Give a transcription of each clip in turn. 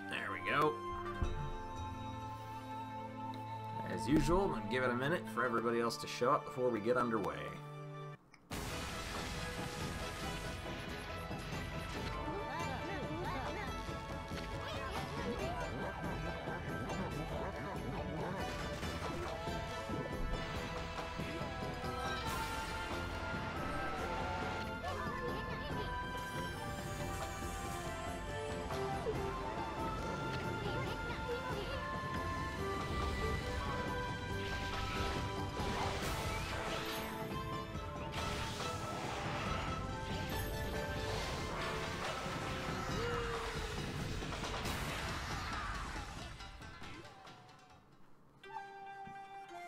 There we go. As usual, I'm going to give it a minute for everybody else to show up before we get underway.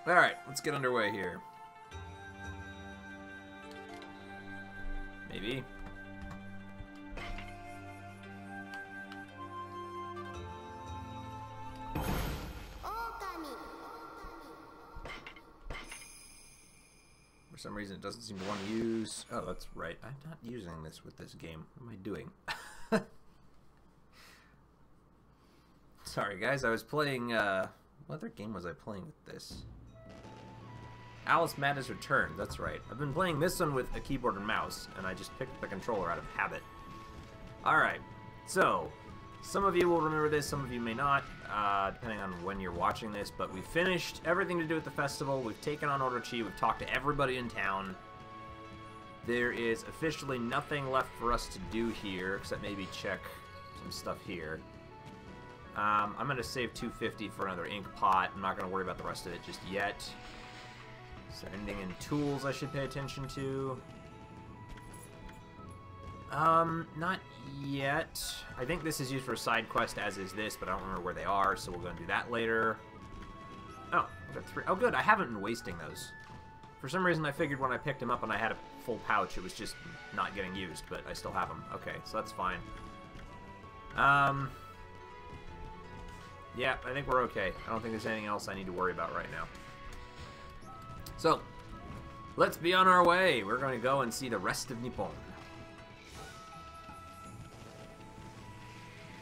Alright, let's get underway here. Maybe. Okami. For some reason it doesn't seem to want to use... Oh, that's right. I'm not using this with this game. What am I doing? Sorry guys, I was playing... What other game was I playing with this? Alice Madness Return, that's right. I've been playing this one with a keyboard and mouse, and I just picked up the controller out of habit. Alright, so, some of you will remember this, some of you may not, depending on when you're watching this, but we finished everything to do with the festival, we've taken on Orochi, we've talked to everybody in town. There is officially nothing left for us to do here, except maybe check some stuff here. I'm going to save 250 for another ink pot, I'm not going to worry about the rest of it just yet. Is there anything in tools I should pay attention to? Not yet. I think this is used for a side quest, as is this, but I don't remember where they are, so we'll go and do that later. Oh, I've got 3. Oh, good, I haven't been wasting those. For some reason, I figured when I picked them up and I had a full pouch, it was just not getting used, but I still have them. Okay, so that's fine. Yeah, I think we're okay. I don't think there's anything else I need to worry about right now. So, let's be on our way. We're going to go and see the rest of Nippon.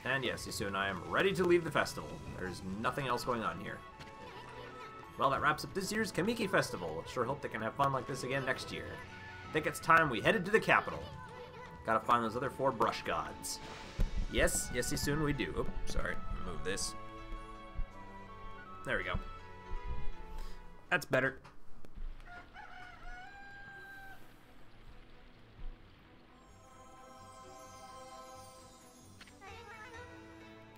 And yes, Yasu and I am ready to leave the festival. There's nothing else going on here. Well, that wraps up this year's Kamiki Festival. Sure hope they can have fun like this again next year. Think it's time we headed to the capital. Gotta find those other 4 brush gods. Yes, yes, soon we do. Oops, sorry, move this. There we go. That's better.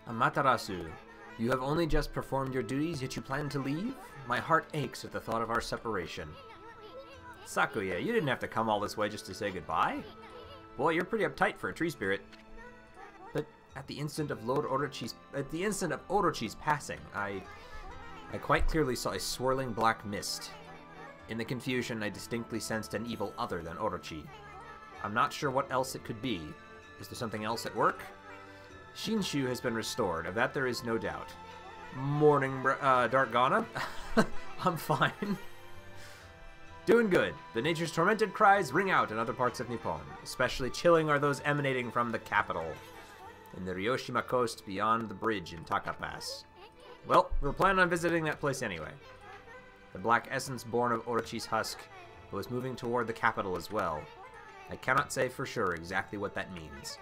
Amaterasu, you have only just performed your duties, yet you plan to leave? My heart aches at the thought of our separation. Sakuya, you didn't have to come all this way just to say goodbye. Boy, you're pretty uptight for a tree spirit. But at the instant of Orochi's passing, I quite clearly saw a swirling black mist. In the confusion, I distinctly sensed an evil other than Orochi. I'm not sure what else it could be. Is there something else at work? Shinshu has been restored, of that there is no doubt. Morning, Dark Ghana. I'm fine. Doing good. The nature's tormented cries ring out in other parts of Nippon. Especially chilling are those emanating from the capital, in the Ryoshima coast beyond the bridge in Taka Pass. Well, we're planning on visiting that place anyway. The black essence born of Orochi's husk was moving toward the capital as well. I cannot say for sure exactly what that means.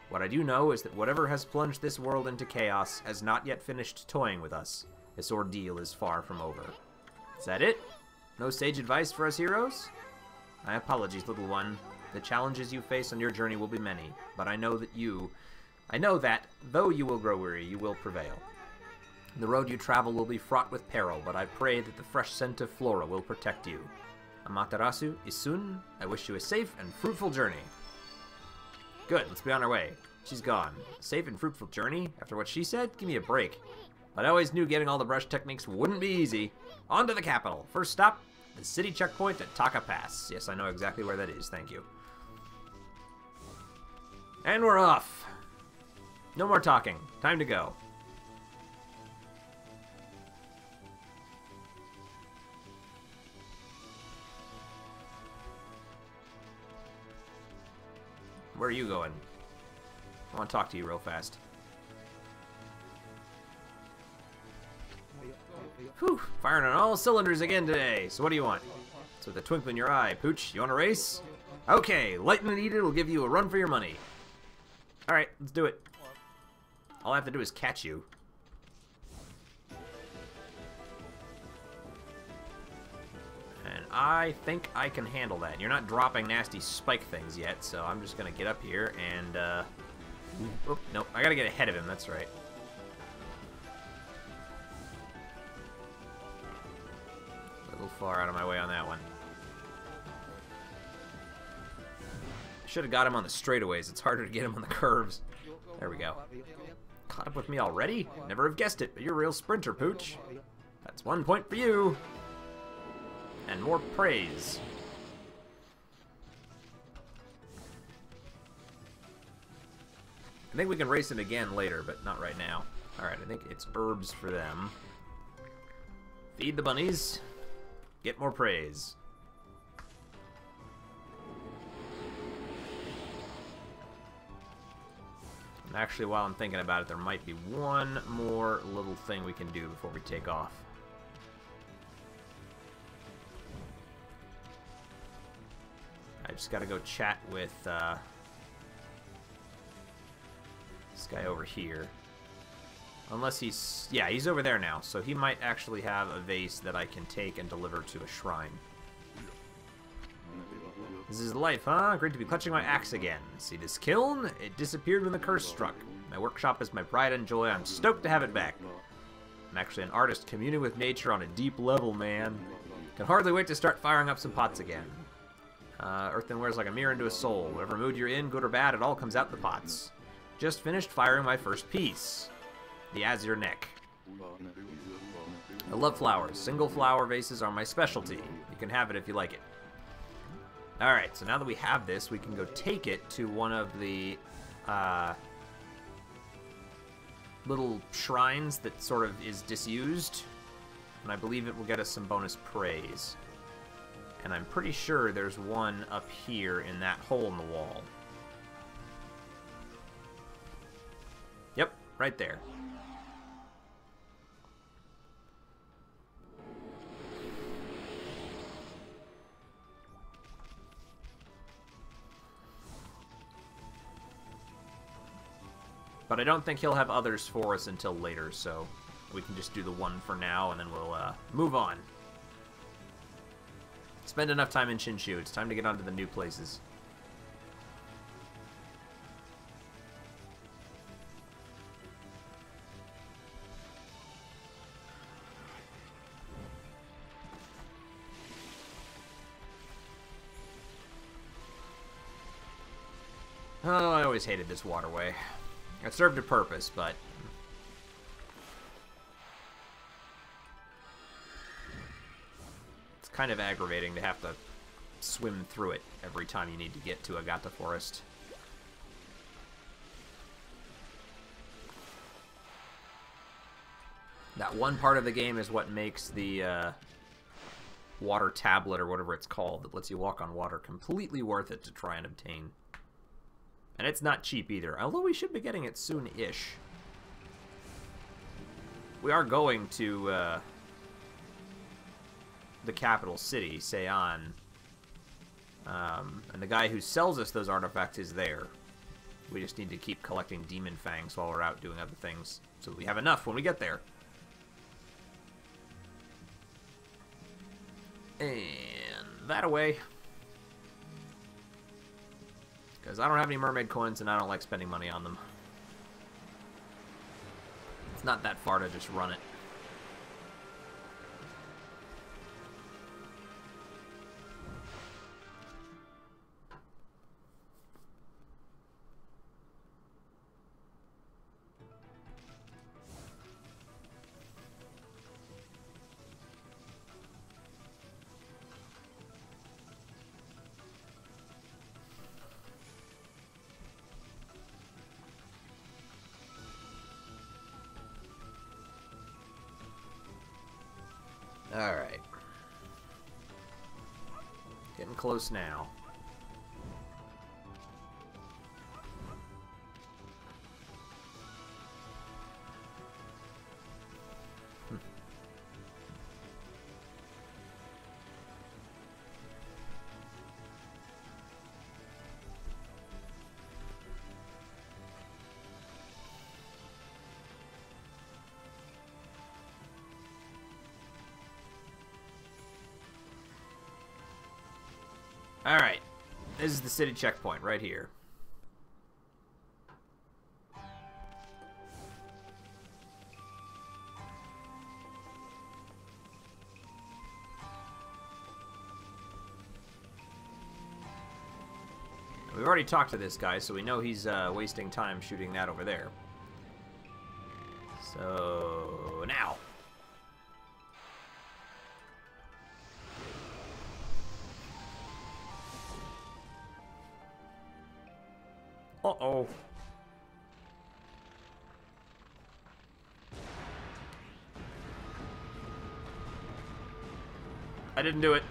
What I do know is that whatever has plunged this world into chaos has not yet finished toying with us. This ordeal is far from over. Is that it? No sage advice for us heroes? My apologies, little one. The challenges you face on your journey will be many, but I know that, though you will grow weary, you will prevail. The road you travel will be fraught with peril, but I pray that the fresh scent of Flora will protect you. Amaterasu, Isun, I wish you a safe and fruitful journey. Good, let's be on our way. She's gone. Safe and fruitful journey? After what she said? Give me a break. But I always knew getting all the brush techniques wouldn't be easy. On to the capital. First stop, the city checkpoint at Taka Pass. Yes, I know exactly where that is, thank you. And we're off. No more talking. Time to go. Where are you going? I want to talk to you real fast. Whew, firing on all cylinders again today. So what do you want? So with a twinkle in your eye, Pooch, you want to race? Okay, lightning needed will give you a run for your money. Alright, let's do it. All I have to do is catch you. And I think I can handle that. You're not dropping nasty spike things yet, so I'm just going to get up here and, Oop, nope, I got to get ahead of him, that's right. A little far out of my way on that one. Should have got him on the straightaways. It's harder to get him on the curves. There we go. Caught up with me already? Never have guessed it, but you're a real sprinter, Pooch. That's 1 point for you. And more praise. I think we can race it again later, but not right now. Alright, I think it's herbs for them. Feed the bunnies. Get more praise. And actually, while I'm thinking about it, there might be one more little thing we can do before we take off. I just gotta go chat with this guy over here. Unless he's... yeah, he's over there now, so he might actually have a vase that I can take and deliver to a shrine. This is life, huh? Great to be clutching my axe again. See this kiln? It disappeared when the curse struck. My workshop is my pride and joy. I'm stoked to have it back. I'm actually an artist communing with nature on a deep level, man. Can hardly wait to start firing up some pots again. Earthenware's like a mirror into a soul. Whatever mood you're in, good or bad, it all comes out the pots. Just finished firing my first piece. The Azure Neck. I love flowers. Single flower vases are my specialty. You can have it if you like it. Alright, so now that we have this, we can go take it to one of the little shrines that sort of is disused. And I believe it will get us some bonus praise. And I'm pretty sure there's one up here in that hole in the wall. Yep, right there. But I don't think he'll have others for us until later, so we can just do the one for now, and then we'll move on. Spend enough time in Shinshu. It's time to get on to the new places. Oh, I always hated this waterway. It served a purpose, but... it's kind of aggravating to have to swim through it every time you need to get to Agata Forest. That one part of the game is what makes the water tablet, or whatever it's called, that lets you walk on water, completely worth it to try and obtain. And it's not cheap either, although we should be getting it soon-ish. We are going to the capital city, Seon. And the guy who sells us those artifacts is there. We just need to keep collecting demon fangs while we're out doing other things, so that we have enough when we get there. And that away. Because I don't have any mermaid coins and I don't like spending money on them. It's not that far to just run it. Alright. Getting close now. Alright, this is the city checkpoint right here. We've already talked to this guy, so we know he's wasting time shooting that over there. So, now. Uh-oh. I didn't do it.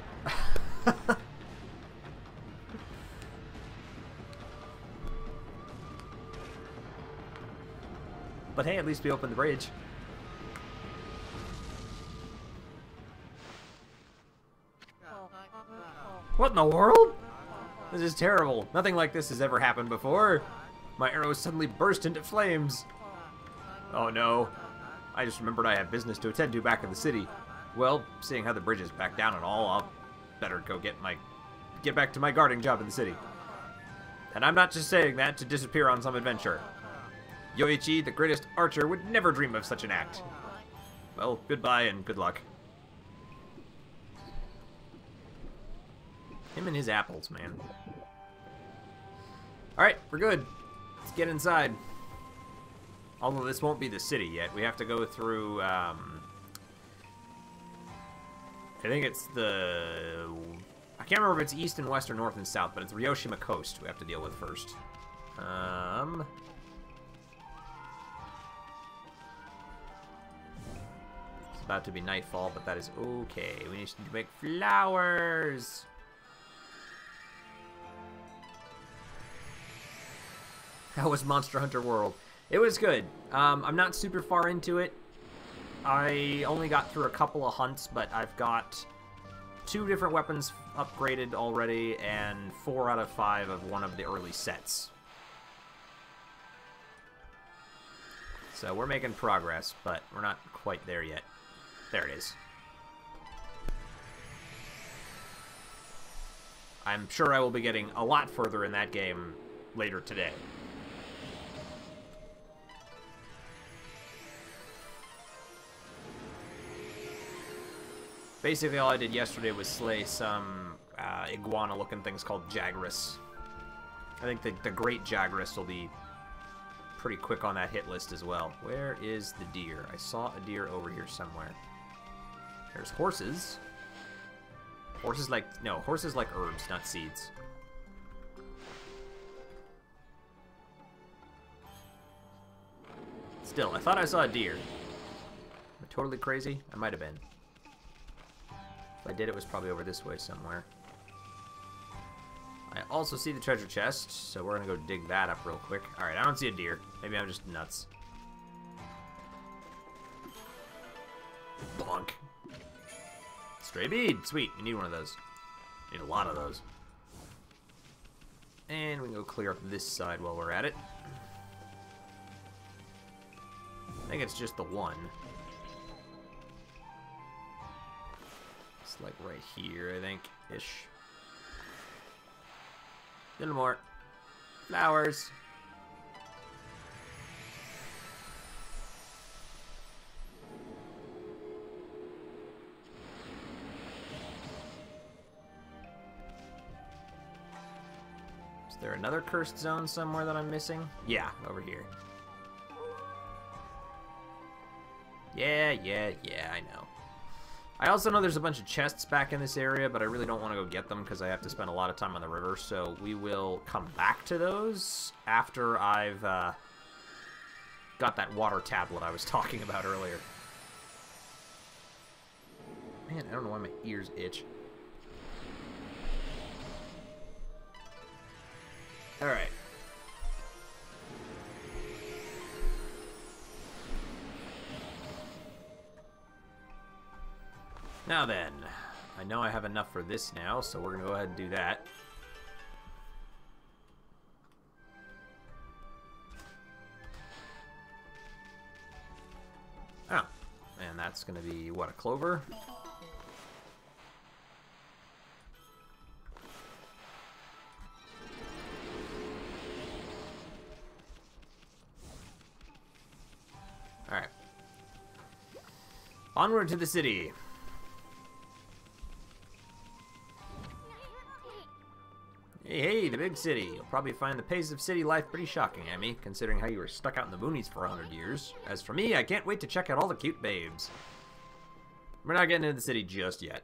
But hey, at least we opened the bridge. What in the world? This is terrible. Nothing like this has ever happened before. My arrows suddenly burst into flames. Oh no. I just remembered I have business to attend to back in the city. Well, seeing how the bridge is back down and all, I'll better go get back to my guarding job in the city. And I'm not just saying that to disappear on some adventure. Yoichi, the greatest archer, would never dream of such an act. Well, goodbye and good luck. Him and his apples, man. Alright, we're good. Let's get inside. Although this won't be the city yet. We have to go through, I think it's the... I can't remember if it's east and west or north and south, but it's Ryoshima Coast we have to deal with first. It's about to be nightfall, but that is okay. We need to make flowers! How was Monster Hunter World? It was good. I'm not super far into it. I only got through a couple of hunts, but I've got 2 different weapons upgraded already, and 4 out of 5 of one of the early sets. So we're making progress, but we're not quite there yet. There it is. I'm sure I will be getting a lot further in that game later today. Basically, all I did yesterday was slay some iguana-looking things called Jagras. I think the Great Jagras will be pretty quick on that hit list as well. Where is the deer? I saw a deer over here somewhere. There's horses. Horses like herbs, not seeds. Still, I thought I saw a deer. Am I totally crazy? I might have been. If I did, it was probably over this way somewhere. I also see the treasure chest, so we're gonna go dig that up real quick. Alright, I don't see a deer. Maybe I'm just nuts. Bonk. Stray bead! Sweet, we need one of those. Need a lot of those. And we can go clear up this side while we're at it. I think it's just the one. It's like right here, I think, ish. A little more. Flowers. Is there another cursed zone somewhere that I'm missing? Yeah, over here. Yeah, I know. I also know there's a bunch of chests back in this area, but I really don't want to go get them because I have to spend a lot of time on the river, so we will come back to those after I've got that water tablet I was talking about earlier. Man, I don't know why my ears itch. Alright. Now then, I know I have enough for this now, so we're going to go ahead and do that. Oh, and that's going to be, what, a clover? Alright. Onward to the city. Hey, the big city. You'll probably find the pace of city life pretty shocking, Emmy, considering how you were stuck out in the boonies for 100 years. As for me, I can't wait to check out all the cute babes. We're not getting into the city just yet.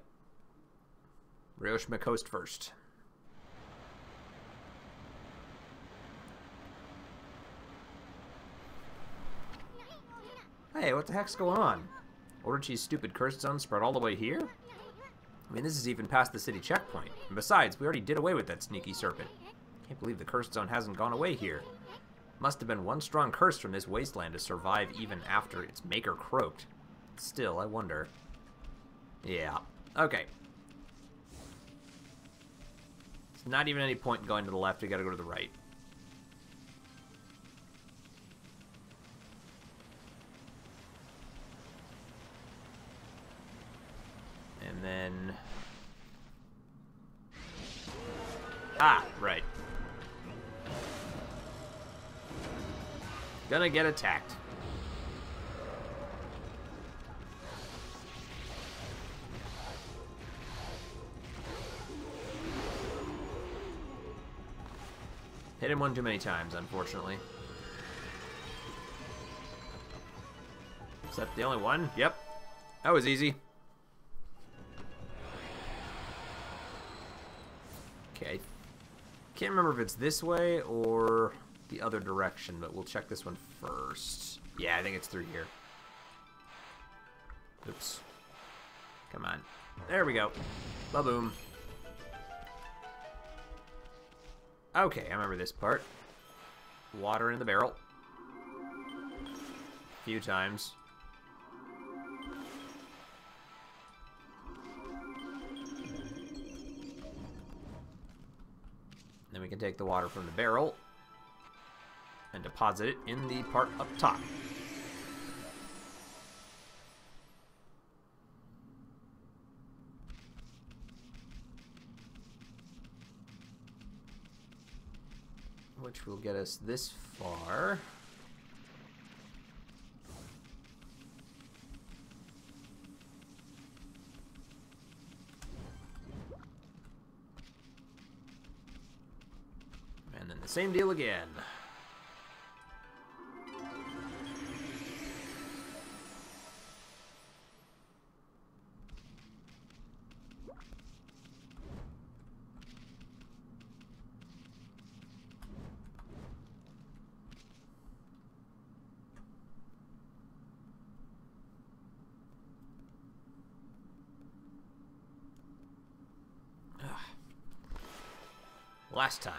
Ryoshima Coast first. Hey, what the heck's going on? Orochi's stupid cursed zone spread all the way here? I mean, this is even past the city checkpoint. And besides, we already did away with that sneaky serpent. Can't believe the cursed zone hasn't gone away here. Must have been one strong curse from this wasteland to survive even after its maker croaked. Still, I wonder. Yeah. Okay. It's not even any point in going to the left. We gotta go to the right. And then... Ah, right. Gonna get attacked. Hit him one too many times, unfortunately. Is that the only one? Yep. That was easy. Okay. Can't remember if it's this way or the other direction, but we'll check this one first. Yeah, I think it's through here. Oops. Come on. There we go. Ba-boom. Okay, I remember this part. Water in the barrel. A few times. Then we can take the water from the barrel and deposit it in the part up top. Which will get us this far. And then the same deal again. Last time.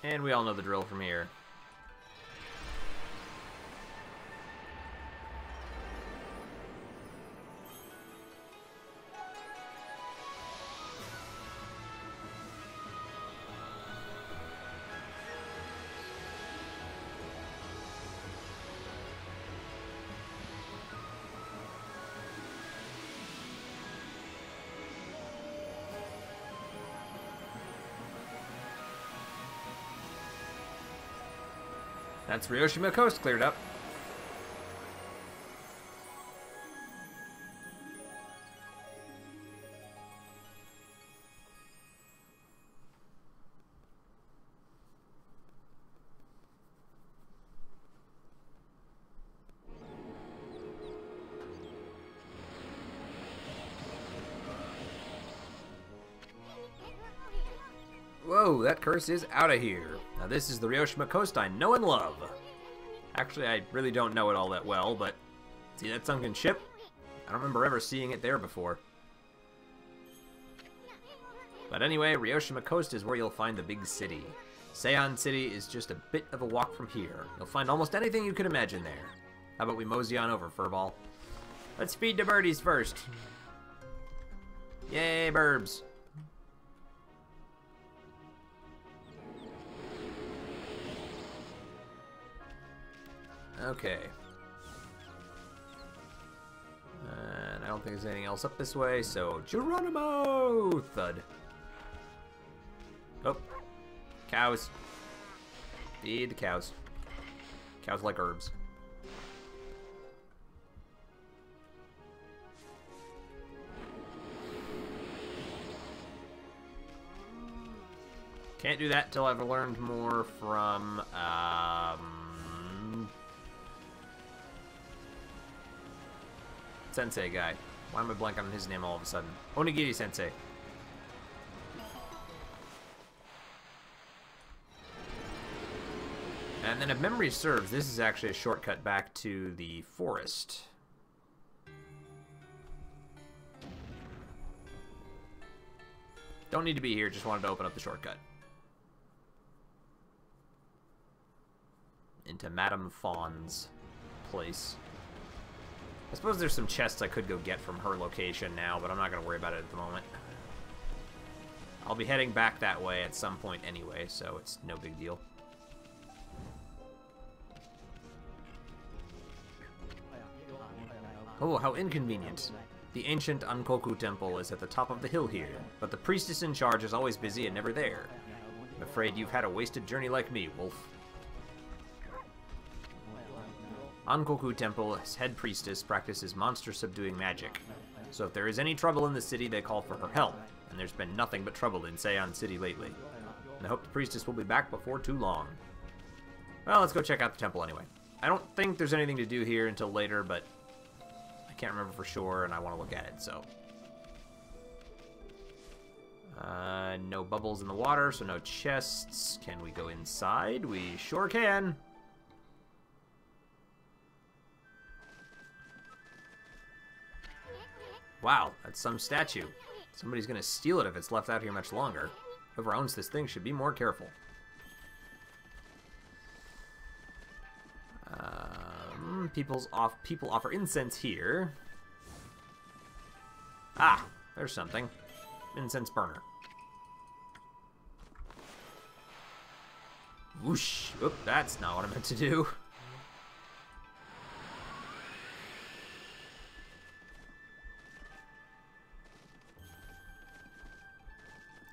And we all know the drill from here. That's Ryoshima Coast cleared up. Whoa, that curse is out of here. Now this is the Ryoshima Coast I know and love. Actually, I really don't know it all that well, but see that sunken ship? I don't remember ever seeing it there before. But anyway, Ryoshima Coast is where you'll find the big city. Seion City is just a bit of a walk from here. You'll find almost anything you could imagine there. How about we mosey on over, Furball? Let's feed the birdies first. Yay, burbs. Okay. And I don't think there's anything else up this way, so Geronimo! Thud. Oh. Cows. Feed the cows. Cows like herbs. Can't do that till I've learned more from, Sensei guy. Why am I blanking on his name all of a sudden? Onigiri Sensei. And then if memory serves, this is actually a shortcut back to the forest. Don't need to be here, just wanted to open up the shortcut. Into Madame Fawn's place. I suppose there's some chests I could go get from her location now, but I'm not going to worry about it at the moment. I'll be heading back that way at some point anyway, so it's no big deal. Oh, how inconvenient. The ancient Ankoku temple is at the top of the hill here, but the priestess in charge is always busy and never there. I'm afraid you've had a wasted journey like me, Wolf. Ankoku Temple's head priestess practices monster-subduing magic. So if there is any trouble in the city, they call for her help, and there's been nothing but trouble in Seion City lately. And I hope the priestess will be back before too long. Well, let's go check out the temple anyway. I don't think there's anything to do here until later, but I can't remember for sure, and I want to look at it, so. No bubbles in the water, so no chests. Can we go inside? We sure can. Wow, that's some statue. Somebody's gonna steal it if it's left out here much longer. Whoever owns this thing should be more careful. People offer incense here. Ah, there's something. Incense burner. Whoosh. Oop, that's not what I meant to do.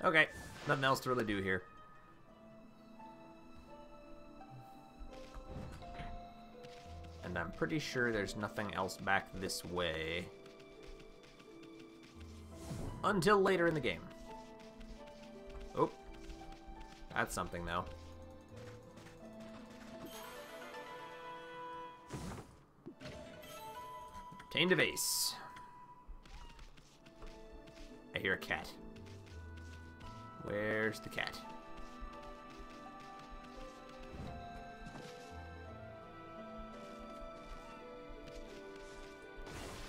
Okay, nothing else to really do here. And I'm pretty sure there's nothing else back this way. Until later in the game. Oh. That's something, though. Obtained a vase. I hear a cat. Where's the cat?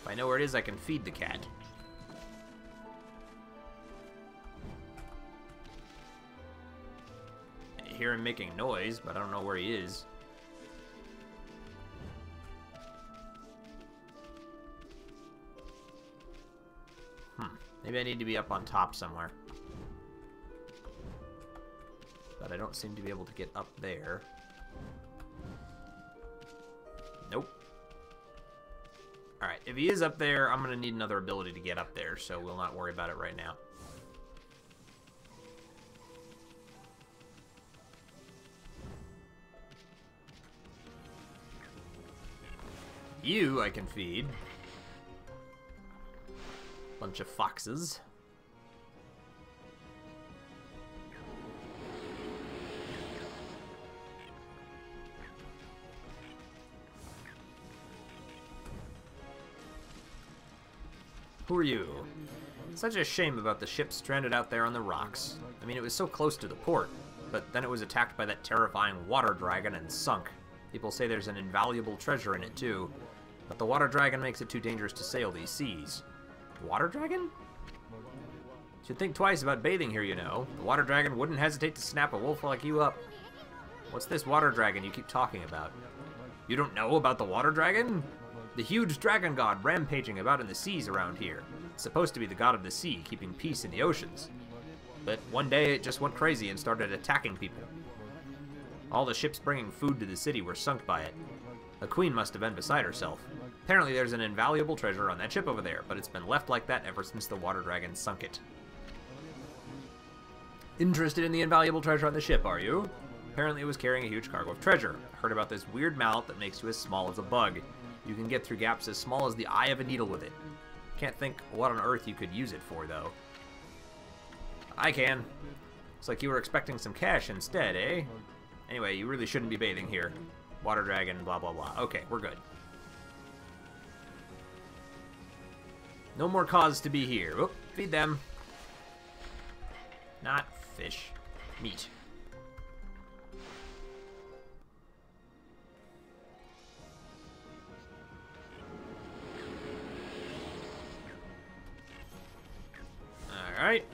If I know where it is, I can feed the cat. I hear him making noise, but I don't know where he is. Maybe I need to be up on top somewhere. But I don't seem to be able to get up there. Nope. Alright, if he is up there, I'm going to need another ability to get up there, so we'll not worry about it right now. You I can feed. Bunch of foxes. Who are you? Such a shame about the ship stranded out there on the rocks. I mean, it was so close to the port, but then it was attacked by that terrifying water dragon and sunk. People say there's an invaluable treasure in it too, but the water dragon makes it too dangerous to sail these seas. Water dragon? Should think twice about bathing here, you know. The water dragon wouldn't hesitate to snap a wolf like you up. What's this water dragon you keep talking about? You don't know about the water dragon? The huge dragon god rampaging about in the seas around here. It's supposed to be the god of the sea, keeping peace in the oceans. But one day it just went crazy and started attacking people. All the ships bringing food to the city were sunk by it. The queen must have been beside herself. Apparently there's an invaluable treasure on that ship over there, but it's been left like that ever since the water dragon sunk it. Interested in the invaluable treasure on the ship, are you? Apparently it was carrying a huge cargo of treasure. I heard about this weird mallet that makes you as small as a bug. You can get through gaps as small as the eye of a needle with it. Can't think what on earth you could use it for, though. I can. Looks like you were expecting some cash instead, eh? Anyway, you really shouldn't be bathing here. Water dragon, blah, blah, blah. Okay, we're good. No more cause to be here. Oop, feed them. Not fish. Meat. Alright.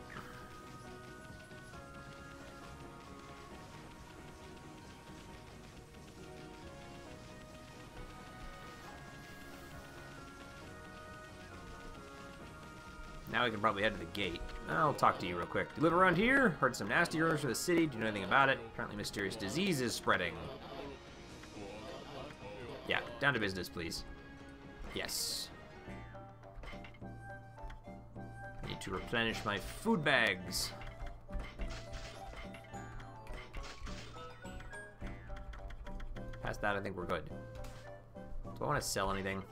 Now we can probably head to the gate. I'll talk to you real quick. You live around here? Heard some nasty rumors for the city. Do you know anything about it? Apparently mysterious disease is spreading. Yeah, down to business, please. Yes. Need to replenish my food bags. Past that, I think we're good. Do I want to sell anything?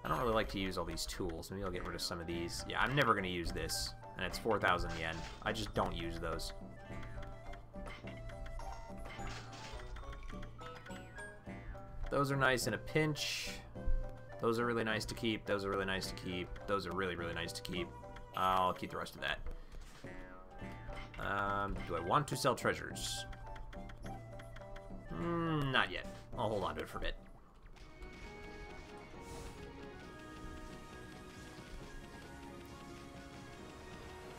I don't really like to use all these tools. Maybe I'll get rid of some of these. Yeah, I'm never going to use this. And it's 4,000 yen. I just don't use those. Those are nice in a pinch. Those are really nice to keep. Those are really nice to keep. Those are really, really nice to keep. I'll keep the rest of that. Do I want to sell treasures? Not yet. I'll hold on to it for a bit.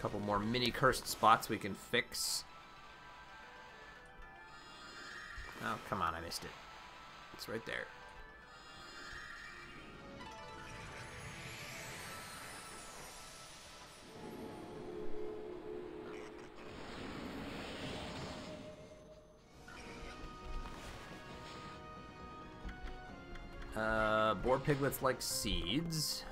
Couple more mini cursed spots we can fix. Oh, come on, I missed it. It's right there. Boar piglets like seeds.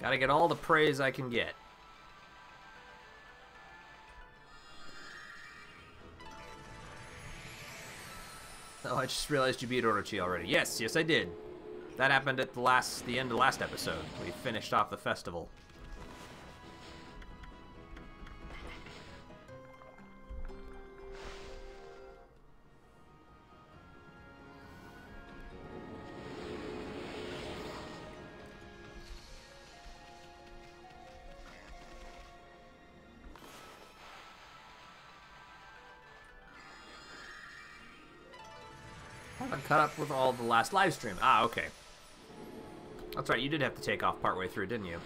Gotta get all the praise I can get. Oh, I just realized you beat Orochi already. Yes, yes I did. That happened at the end of the last episode. We finished off the festival. I'm caught up with all the last live stream. Ah, okay. That's right, you did have to take off partway through, didn't you?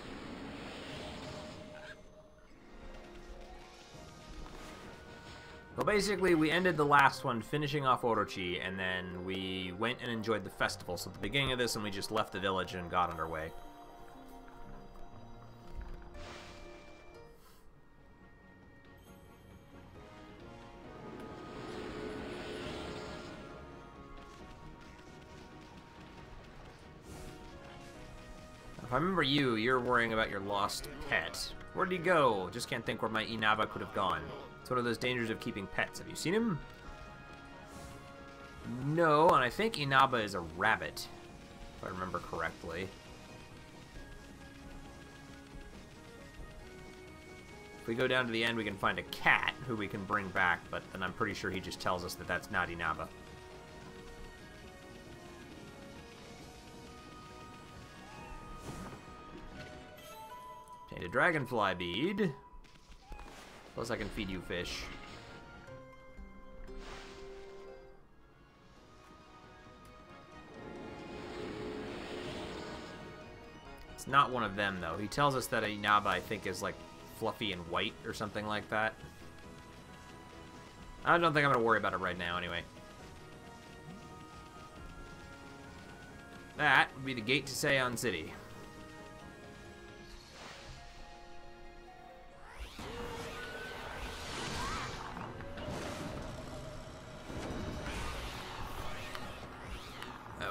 Well, basically, we ended the last one finishing off Orochi, and then we went and enjoyed the festival. So at the beginning of this, and we just left the village and got on our way. If I remember you, you're worrying about your lost pet. Where'd he go? Just can't think where my Inaba could have gone. It's one of those dangers of keeping pets. Have you seen him? No, and I think Inaba is a rabbit, if I remember correctly. If we go down to the end, we can find a cat who we can bring back, but then I'm pretty sure he just tells us that that's not Inaba. Obtained a dragonfly bead. Plus I can feed you fish. It's not one of them, though. He tells us that a Inaba, I think, is, like, fluffy and white or something like that. I don't think I'm going to worry about it right now, anyway. That would be the gate to Seion City.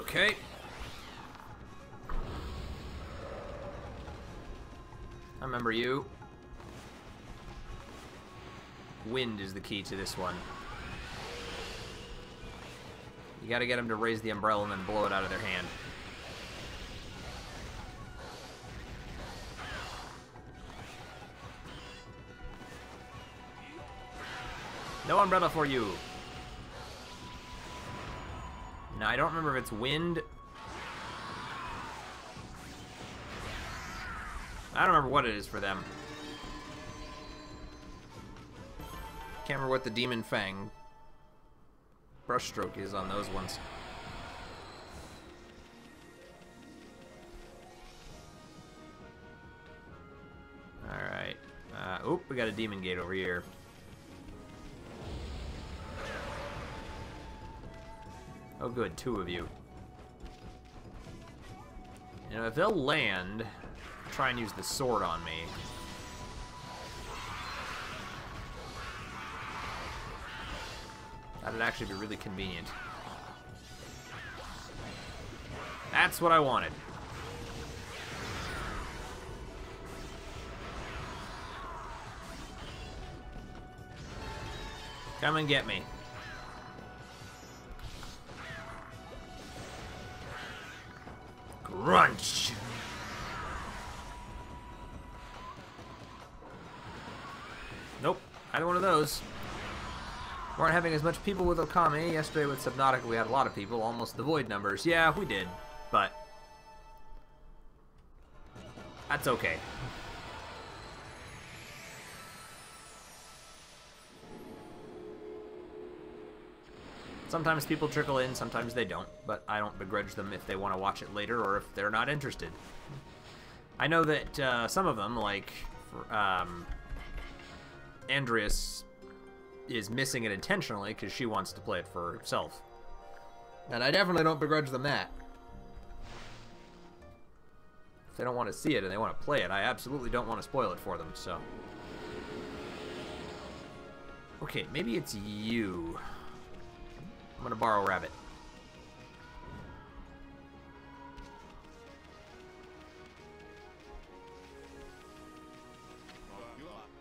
Okay. I remember you. Wind is the key to this one. You gotta get them to raise the umbrella and then blow it out of their hand. No umbrella for you. Now, I don't remember if it's wind. I don't remember what it is for them. Can't remember what the Demon Fang brushstroke is on those ones. Alright. Oop, we got a Demon Gate over here. Oh good, two of you. You know, if they'll land, try and use the sword on me. That'd actually be really convenient. That's what I wanted. Come and get me. Crunch! Nope, either one of those. Weren't having as much people with Okami. Yesterday with Subnautica we had a lot of people, almost the void numbers. Yeah, we did, but that's okay. Sometimes people trickle in, sometimes they don't, but I don't begrudge them if they want to watch it later or if they're not interested. I know that some of them, like Andreas, is missing it intentionally because she wants to play it for herself. And I definitely don't begrudge them that. If they don't want to see it and they want to play it, I absolutely don't want to spoil it for them, so. Okay, maybe it's you. I'm gonna borrow Rabbit.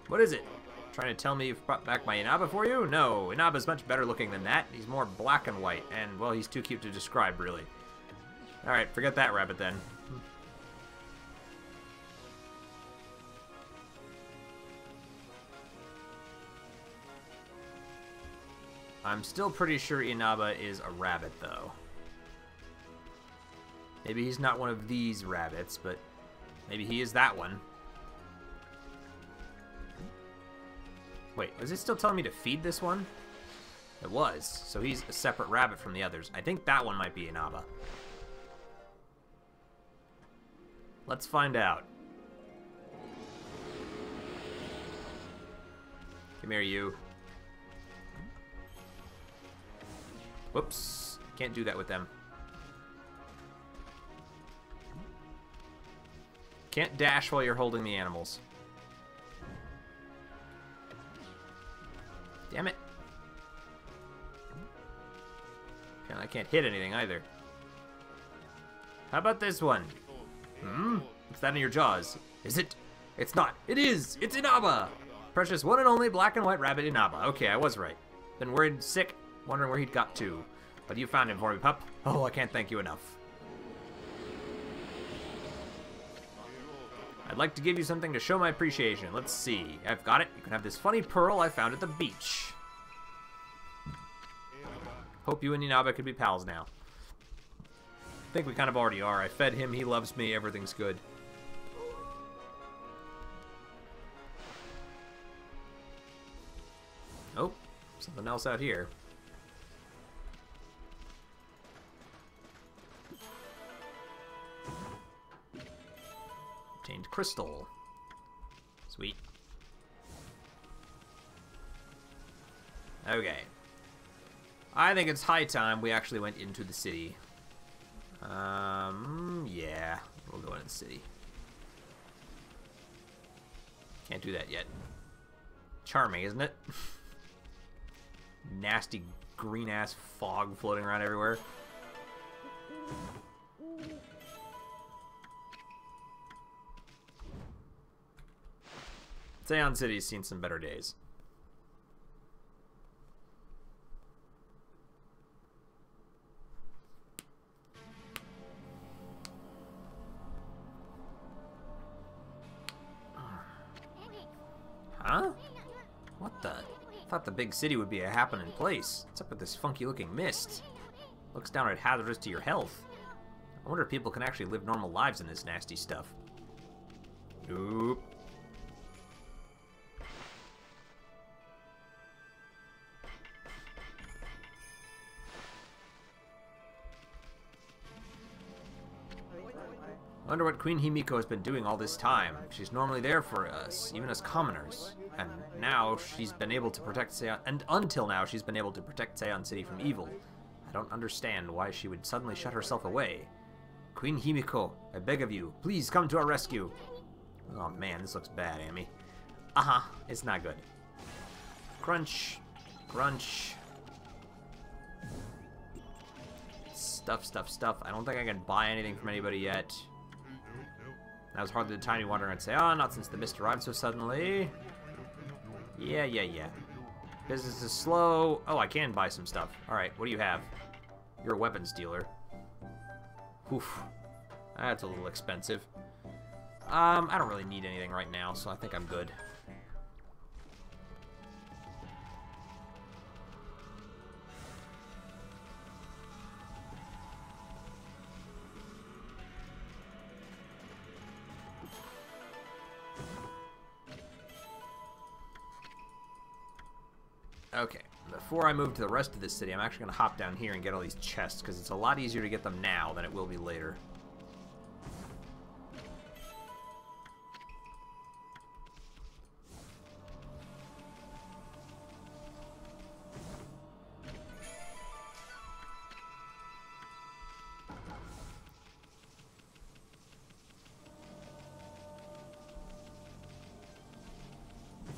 What is it? Trying to tell me you've brought back my Inaba for you? No, Inaba's much better looking than that. He's more black and white, and, well, he's too cute to describe, really. Alright, forget that Rabbit, then. I'm still pretty sure Inaba is a rabbit, though. Maybe he's not one of these rabbits, but maybe he is that one. Wait, is it still telling me to feed this one? It was. So he's a separate rabbit from the others. I think that one might be Inaba. Let's find out. Come here, you. Whoops. Can't do that with them. Can't dash while you're holding the animals. Damn it. I can't hit anything either. How about this one? What's that in your jaws? Is it? It's not. It is! It's Inaba! Precious one and only black and white rabbit Inaba. Okay, I was right. Been worried sick, wondering where he'd got to. But you found him for me, pup. Oh, I can't thank you enough. I'd like to give you something to show my appreciation. Let's see. I've got it. You can have this funny pearl I found at the beach. Hope you and Inaba could be pals now. I think we kind of already are. I fed him, he loves me, everything's good. Oh, something else out here. Obtained crystal. Sweet. Okay. I think it's high time we actually went into the city. Yeah, we'll go into the city. Can't do that yet. Charming, isn't it? Nasty green-ass fog floating around everywhere. Seon City's seen some better days. Huh? What the? I thought the big city would be a happening place. What's up with this funky looking mist? Looks downright hazardous to your health. I wonder if people can actually live normal lives in this nasty stuff. Nope. I wonder what Queen Himiko has been doing all this time. She's normally there for us, even as commoners. And now she's been able to protect Seon, and until now she's been able to protect Seon City from evil. I don't understand why she would suddenly shut herself away. Queen Himiko, I beg of you, please come to our rescue. Oh man, this looks bad, Amy. It's not good. Crunch. Crunch. Stuff, stuff, stuff. I don't think I can buy anything from anybody yet. That was hardly the time you wander and say, oh, not since the mist arrived so suddenly. Yeah. Business is slow. Oh, I can buy some stuff. Alright, what do you have? You're a weapons dealer. Oof. That's a little expensive. I don't really need anything right now, so I think I'm good. Okay, before I move to the rest of this city, I'm actually going to hop down here and get all these chests, because it's a lot easier to get them now than it will be later.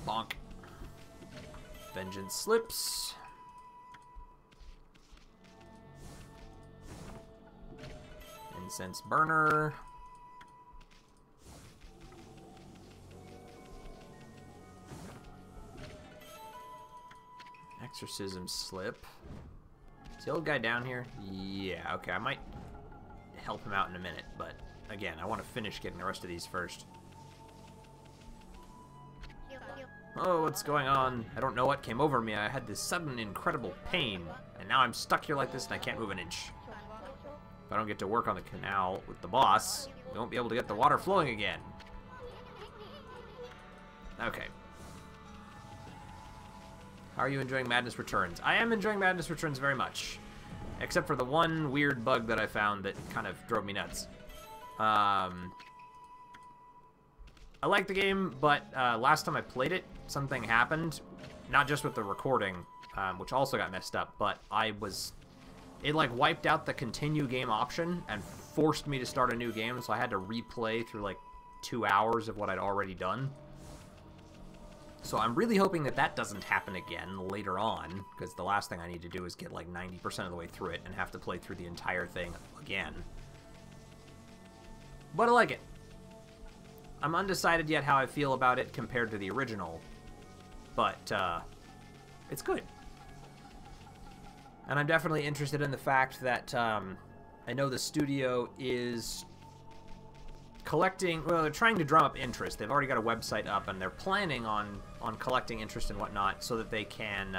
Bonk. Vengeance slips. Incense burner. Exorcism slip. Is the old guy down here? Yeah, okay, I might help him out in a minute, but again, I want to finish getting the rest of these first. Oh, what's going on? I don't know what came over me. I had this sudden, incredible pain, and now I'm stuck here like this and I can't move an inch. If I don't get to work on the canal with the boss, we won't be able to get the water flowing again. Okay. How are you enjoying Madness Returns? I am enjoying Madness Returns very much. Except for the one weird bug that I found that kind of drove me nuts. I like the game, but last time I played it, something happened. Not just with the recording, which also got messed up, but it like wiped out the continue game option and forced me to start a new game, so I had to replay through like 2 hours of what I'd already done. So I'm really hoping that that doesn't happen again later on, because the last thing I need to do is get like 90% of the way through it and have to play through the entire thing again. But I like it. I'm undecided yet how I feel about it compared to the original, but it's good. And I'm definitely interested in the fact that I know the studio is collecting, well, they're trying to drum up interest. They've already got a website up, and they're planning on collecting interest and whatnot so that they can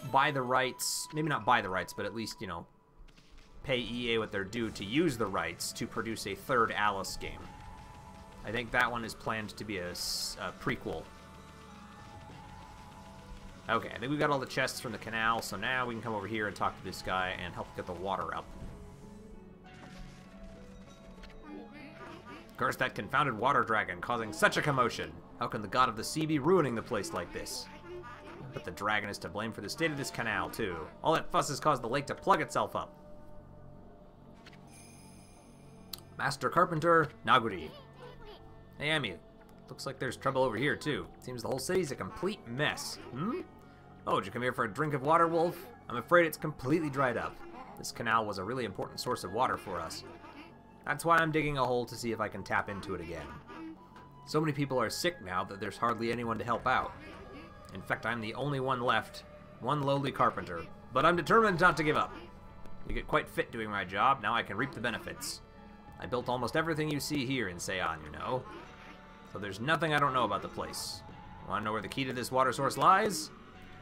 buy the rights, maybe not buy the rights, but at least, you know, pay EA what they're due to use the rights to produce a third Alice game. I think that one is planned to be a prequel. Okay, I think we got all the chests from the canal, so now we can come over here and talk to this guy and help get the water up. Of course, that confounded water dragon causing such a commotion. How can the god of the sea be ruining the place like this? But the dragon is to blame for the state of this canal, too. All that fuss has caused the lake to plug itself up. Master Carpenter, Naguri. Hey, Amy. Looks like there's trouble over here, too. Seems the whole city's a complete mess. Oh, did you come here for a drink of water, Wolf? I'm afraid it's completely dried up. This canal was a really important source of water for us. That's why I'm digging a hole to see if I can tap into it again. So many people are sick now that there's hardly anyone to help out. In fact, I'm the only one left, one lowly carpenter. But I'm determined not to give up. You get quite fit doing my job, now I can reap the benefits. I built almost everything you see here in Seian, you know. So there's nothing I don't know about the place. Want to know where the key to this water source lies?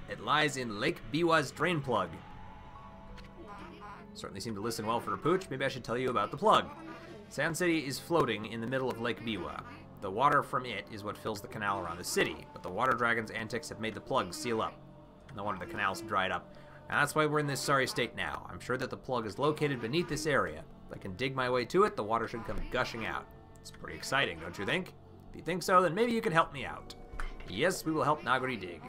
It lies in Lake Biwa's drain plug. Certainly seem to listen well for a pooch. Maybe I should tell you about the plug. Sand City is floating in the middle of Lake Biwa. The water from it is what fills the canal around the city, but the water dragon's antics have made the plug seal up. No wonder the canal's dried up. And that's why we're in this sorry state now. I'm sure that the plug is located beneath this area. If I can dig my way to it, the water should come gushing out. It's pretty exciting, don't you think? If you think so, then maybe you can help me out. Yes, we will help Nagori dig.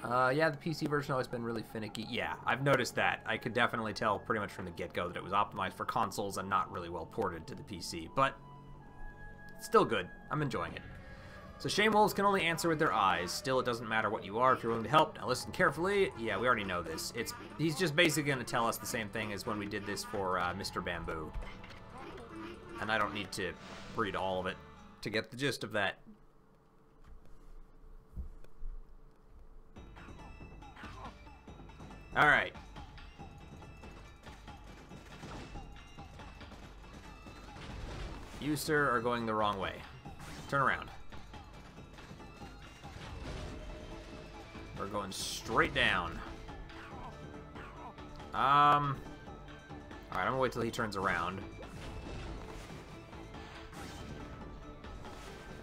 Yeah, the PC version has always been really finicky. Yeah, I've noticed that. I could definitely tell pretty much from the get-go that it was optimized for consoles and not really well ported to the PC, but it's still good. I'm enjoying it. So shame wolves can only answer with their eyes. Still, it doesn't matter what you are if you're willing to help. Now listen carefully. Yeah, we already know this. He's just basically going to tell us the same thing as when we did this for Mr. Bamboo. And I don't need to read all of it to get the gist of that. Alright. You, sir, are going the wrong way. Turn around. We're going straight down. Alright, I'm gonna wait till he turns around.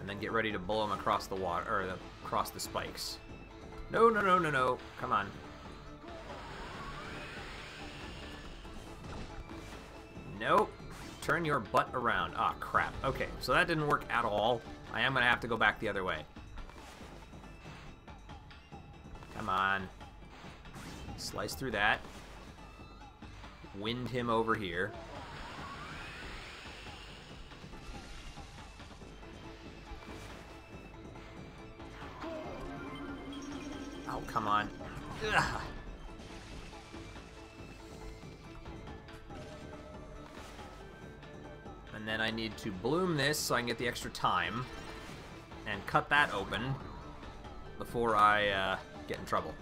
And then get ready to blow him across the water, or across the spikes. No, no, no, no, no. Come on. Nope. Turn your butt around. Ah, crap. Okay, so that didn't work at all. I am going to have to go back the other way. Come on. Slice through that. Wind him over here. Oh, come on. Ugh. And then I need to bloom this so I can get the extra time and cut that open before I get in trouble.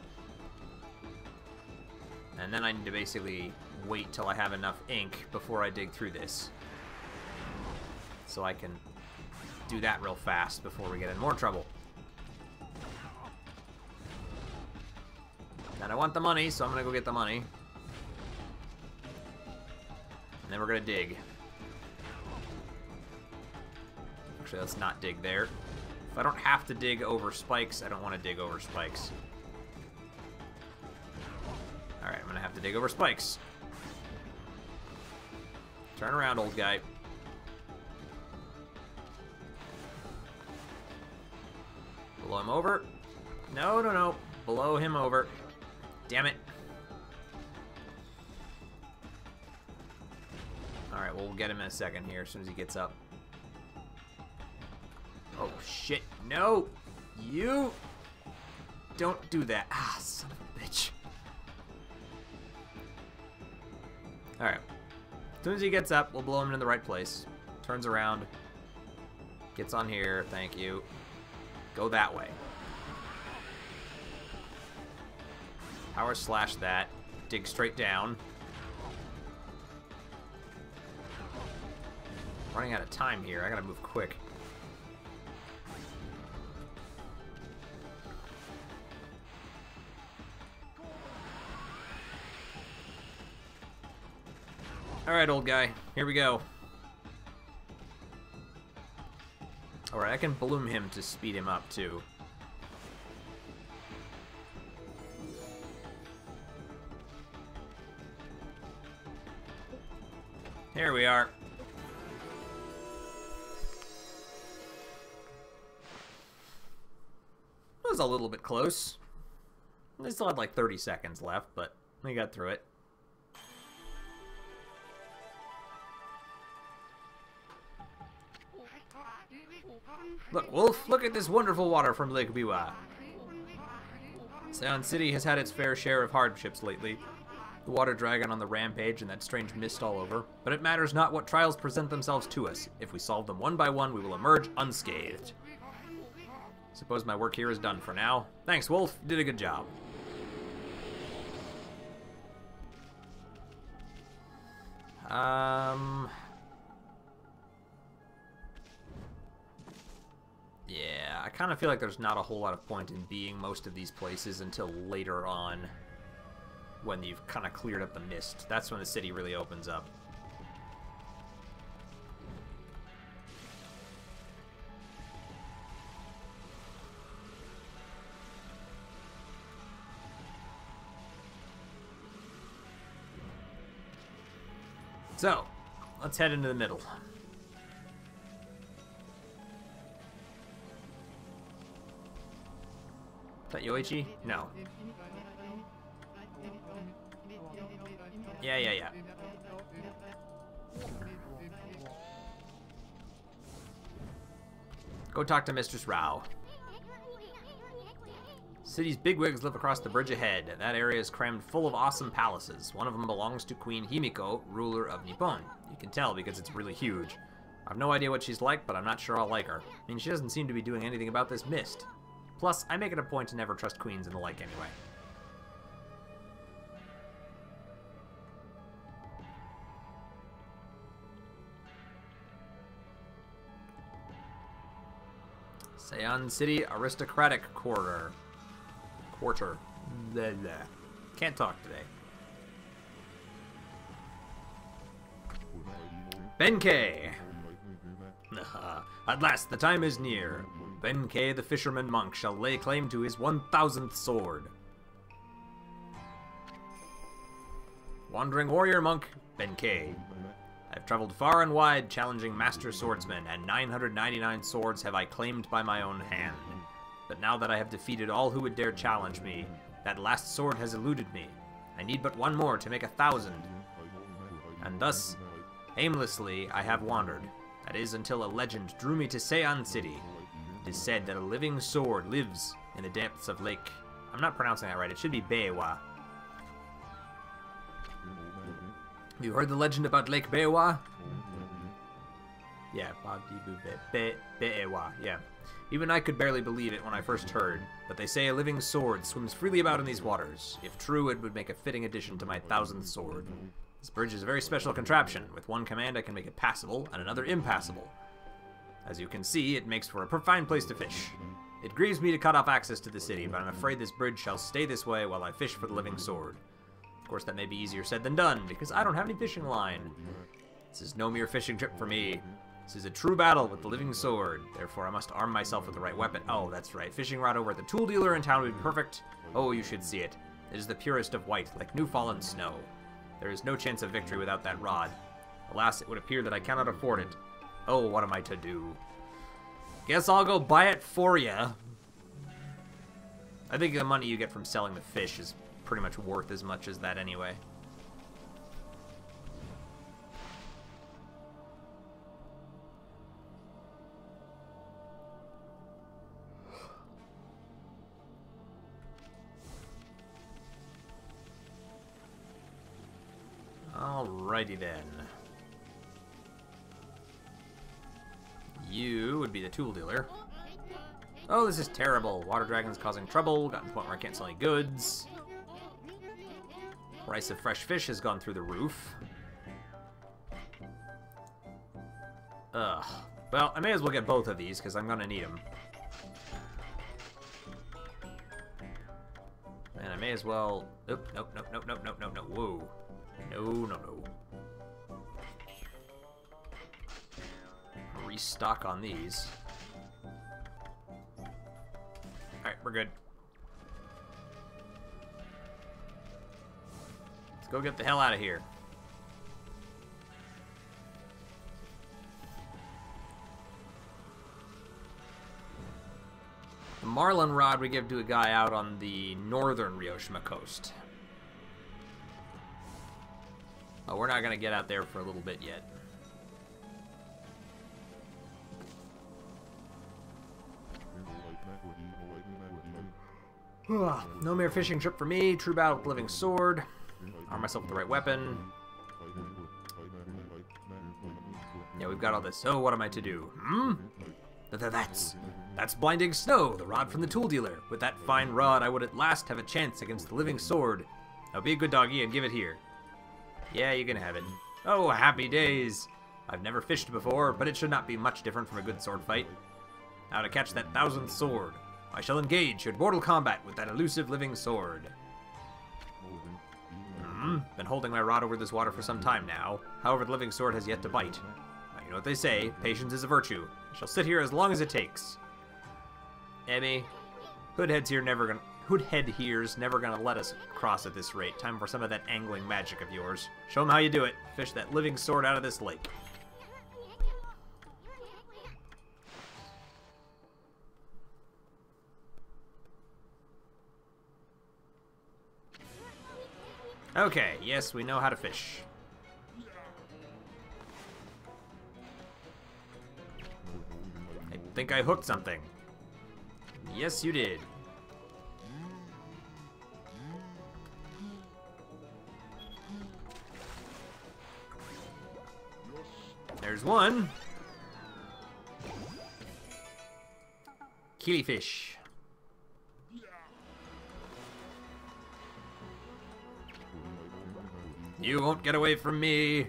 And then I need to basically wait till I have enough ink before I dig through this. So I can do that real fast before we get in more trouble. And I want the money, so I'm gonna go get the money. And then we're gonna dig. Actually, let's not dig there. I don't have to dig over spikes, I don't want to dig over spikes. Alright, I'm gonna have to dig over spikes. Turn around, old guy. Blow him over. No, no, no. Blow him over. Damn it. Alright, well, we'll get him in a second here as soon as he gets up. Oh, shit. No! You! Don't do that. Ah, son of a bitch. Alright. As soon as he gets up, we'll blow him in the right place. Turns around. Gets on here. Thank you. Go that way. Power slash that. Dig straight down. Running out of time here. I gotta move quick. Alright, old guy. Here we go. Alright, I can bloom him to speed him up, too. Here we are. That was a little bit close. I still had like 30 seconds left, but we got through it. Look, Wolf, look at this wonderful water from Lake Biwa. Seon City has had its fair share of hardships lately. The water dragon on the rampage and that strange mist all over. But it matters not what trials present themselves to us. If we solve them one by one, we will emerge unscathed. Suppose my work here is done for now. Thanks, Wolf. You did a good job. Yeah, I kind of feel like there's not a whole lot of point in being most of these places until later on, when you've kind of cleared up the mist. That's when the city really opens up. So, let's head into the middle. Is that Yoichi? No. Yeah. Go talk to Mistress Rao. City's bigwigs live across the bridge ahead. That area is crammed full of awesome palaces. One of them belongs to Queen Himiko, ruler of Nippon. You can tell because it's really huge. I've no idea what she's like, but I'm not sure I'll like her. I mean, she doesn't seem to be doing anything about this mist. Plus, I make it a point to never trust queens and the like anyway. Seon City Aristocratic Quarter. Blah, blah. Can't talk today. Benkei! At last, the time is near. Benkei, the fisherman monk, shall lay claim to his 1000th sword. Wandering warrior monk, Benkei. I've traveled far and wide, challenging master swordsmen, and 999 swords have I claimed by my own hand. But now that I have defeated all who would dare challenge me, that last sword has eluded me. I need but one more to make 1,000. And thus, aimlessly, I have wandered. That is, until a legend drew me to Seon City. It is said that a living sword lives in the depths of Lake... I'm not pronouncing that right, it should be Biwa. Have you heard the legend about Lake Biwa? Yeah, Biwa, yeah. Even I could barely believe it when I first heard, but they say a living sword swims freely about in these waters. If true, it would make a fitting addition to my 1000th sword. This bridge is a very special contraption. With one command I can make it passable, and another impassable. As you can see, it makes for a fine place to fish. It grieves me to cut off access to the city, but I'm afraid this bridge shall stay this way while I fish for the living sword. Of course, that may be easier said than done, because I don't have any fishing line. This is no mere fishing trip for me. This is a true battle with the living sword. Therefore, I must arm myself with the right weapon. Oh, that's right. Fishing rod over at the tool dealer in town would be perfect. Oh, you should see it. It is the purest of white, like new fallen snow. There is no chance of victory without that rod. Alas, it would appear that I cannot afford it. Oh, what am I to do? Guess I'll go buy it for ya. I think the money you get from selling the fish is pretty much worth as much as that anyway. Alrighty then. You would be the tool dealer. Oh, this is terrible. Water dragons causing trouble. Gotten to the point where I can't sell any goods. Price of fresh fish has gone through the roof. Ugh. Well, I may as well get both of these, because I'm going to need them. And I may as well... Nope, nope, nope, nope, nope, nope, nope, nope. Whoa. No, no, no. Restock on these. Alright, we're good. Let's go get the hell out of here. The marlin rod we give to a guy out on the northern Ryoshima coast. Oh, we're not going to get out there for a little bit yet. No mere fishing trip for me. True battle with living sword. Arm myself with the right weapon. Yeah, we've got all this. So what am I to do? That's blinding snow, the rod from the tool dealer. With that fine rod, I would at last have a chance against the living sword. Now be a good doggy and give it here. Yeah, you can have it. Oh, happy days. I've never fished before, but it should not be much different from a good sword fight. Now to catch that 1000th sword. I shall engage in mortal combat with that elusive living sword. Been holding my rod over this water for some time now. However, the living sword has yet to bite. Now, you know what they say, patience is a virtue. I shall sit here as long as it takes. Emmy, Hoodhead here's never gonna let us cross at this rate. Time for some of that angling magic of yours. Show him how you do it. Fish that living sword out of this lake. Okay, yes, we know how to fish. I think I hooked something. Yes, you did. There's one. Killifish. You won't get away from me.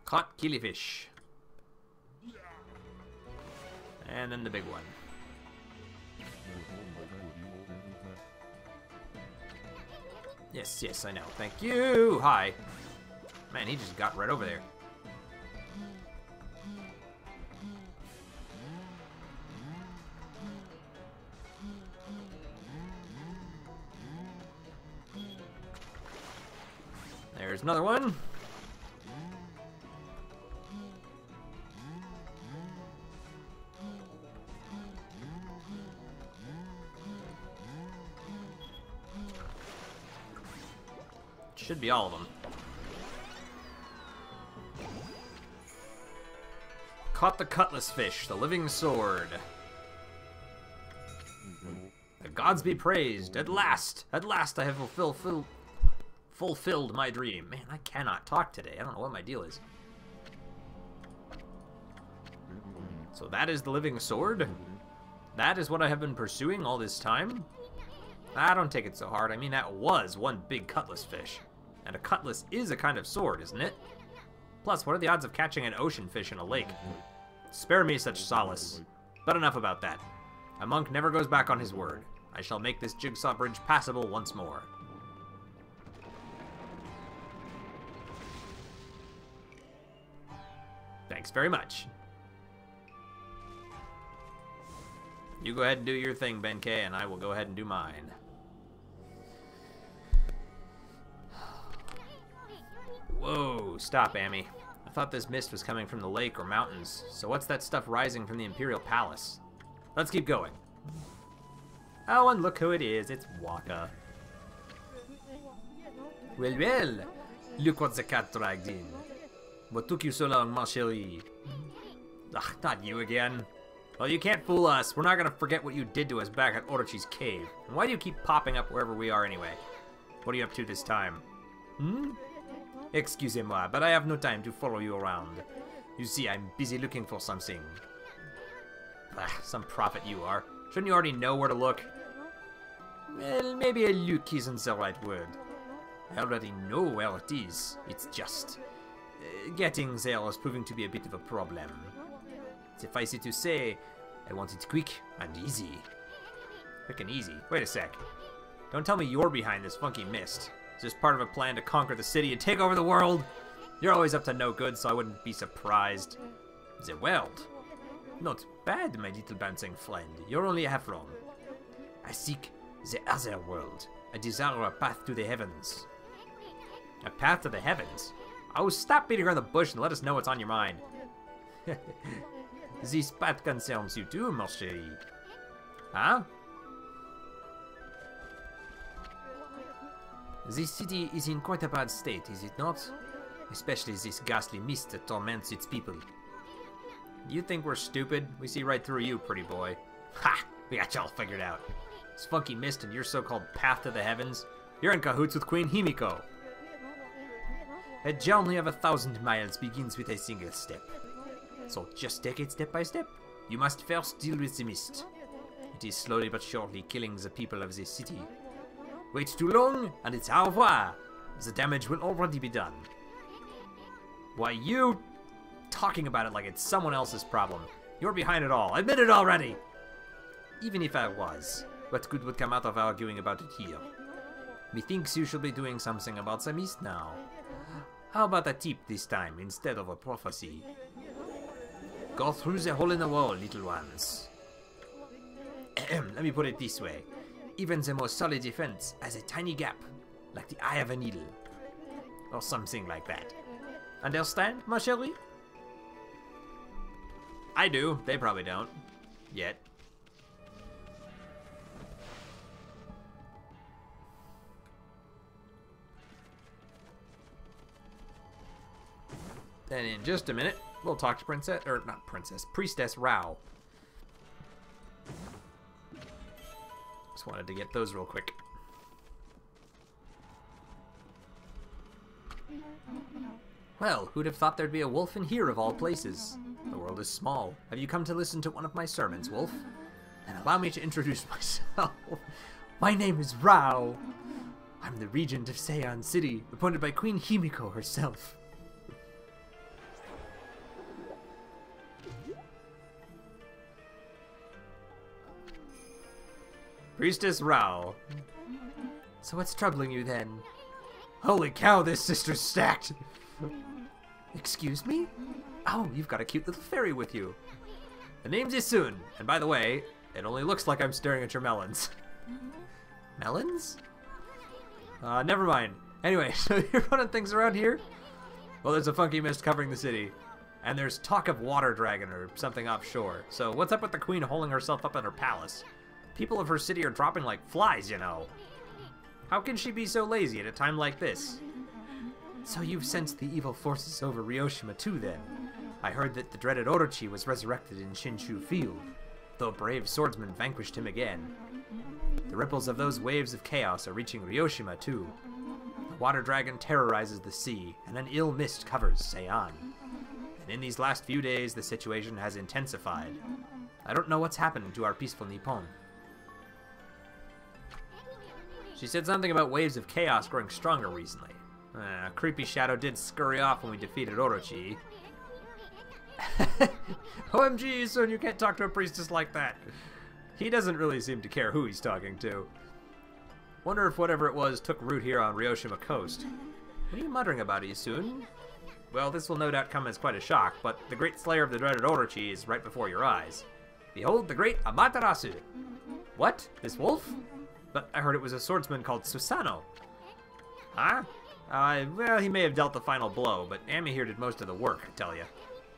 Caught killifish. And then the big one. Yes, yes, I know. Thank you. Hi. Man, he just got right over there. There's another one. Should be all of them. Caught the cutlass fish, the living sword. The gods be praised. At last I have fulfilled my dream. Man, I cannot talk today. I don't know what my deal is. So that is the living sword? That is what I have been pursuing all this time? I don't take it so hard. I mean, that was one big cutlass fish. And a cutlass is a kind of sword, isn't it? Plus, what are the odds of catching an ocean fish in a lake? Spare me such solace. But enough about that. A monk never goes back on his word. I shall make this jigsaw bridge passable once more. Thanks very much. You go ahead and do your thing, Benkei, and I will go ahead and do mine. Whoa, stop, Amy. I thought this mist was coming from the lake or mountains, so what's that stuff rising from the Imperial Palace? Let's keep going. Oh, and look who it is, it's Waka. Well, well, look what the cat dragged in. What took you so long, ma chérie? Ugh, not you again. Well, you can't fool us. We're not gonna forget what you did to us back at Orochi's cave. And why do you keep popping up wherever we are anyway? What are you up to this time? Hmm? Excusez-moi, but I have no time to follow you around. You see, I'm busy looking for something. Ah, some prophet you are. Shouldn't you already know where to look? Well, maybe a look isn't the right word. I already know where it is. It's just... getting there is proving to be a bit of a problem. Suffice it to say, I want it quick and easy. Quick and easy? Wait a sec. Don't tell me you're behind this funky mist. Is this part of a plan to conquer the city and take over the world? You're always up to no good, so I wouldn't be surprised. The world? Not bad, my little bouncing friend. You're only half wrong. I seek the other world. I desire a path to the heavens. A path to the heavens? Oh, stop beating around the bush and let us know what's on your mind. This path concerns you too, mon chéri. Huh? This city is in quite a bad state, is it not? Especially this ghastly mist that torments its people. You think we're stupid? We see right through you, pretty boy. Ha! We got y'all figured out. This funky mist and your so-called path to the heavens? You're in cahoots with Queen Himiko. A journey of 1,000 miles begins with a single step. So just take it step by step. You must first deal with the mist. It is slowly but surely killing the people of this city. Wait too long, and it's au revoir. The damage will already be done. Why, you talking about it like it's someone else's problem. You're behind it all. Admit it already! Even if I was, what good would come out of arguing about it here? Methinks you should be doing something about the mist now. How about a tip this time, instead of a prophecy? Go through the hole in the wall, little ones. Let me put it this way. Even the most solid defense has a tiny gap, like the eye of a needle. Or something like that. Understand, ma chérie? I do. They probably don't. Yet. And in just a minute, we'll talk to Priestess Rao. Just wanted to get those real quick. Well, who'd have thought there'd be a wolf in here of all places? The world is small. Have you come to listen to one of my sermons, Wolf? Then allow me to introduce myself. My name is Rao. I'm the regent of Seian City, appointed by Queen Himiko herself. Priestess Rao. So what's troubling you then? Holy cow, this sister's stacked! Excuse me? Oh, you've got a cute little fairy with you. The name's Isun, and by the way, it only looks like I'm staring at your melons. Melons? Never mind. Anyway, so you're running things around here? Well, there's a funky mist covering the city. And there's talk of water dragon or something offshore. So what's up with the queen holding herself up in her palace? People of her city are dropping like flies, you know. How can she be so lazy at a time like this? So you've sensed the evil forces over Ryoshima too, then? I heard that the dreaded Orochi was resurrected in Shinshu Field, though brave swordsmen vanquished him again. The ripples of those waves of chaos are reaching Ryoshima too. The water dragon terrorizes the sea, and an ill mist covers Seian. And in these last few days, the situation has intensified. I don't know what's happened to our peaceful Nippon. She said something about waves of chaos growing stronger recently. Creepy Shadow did scurry off when we defeated Orochi. OMG, son, you can't talk to a priestess like that. He doesn't really seem to care who he's talking to. Wonder if whatever it was took root here on Ryoshima Coast. What are you muttering about, Isun? Well, this will no doubt come as quite a shock, but the great slayer of the dreaded Orochi is right before your eyes. Behold the great Amaterasu. What? This wolf? But I heard it was a swordsman called Susano. Huh? Well, he may have dealt the final blow, but Ami here did most of the work, I tell you.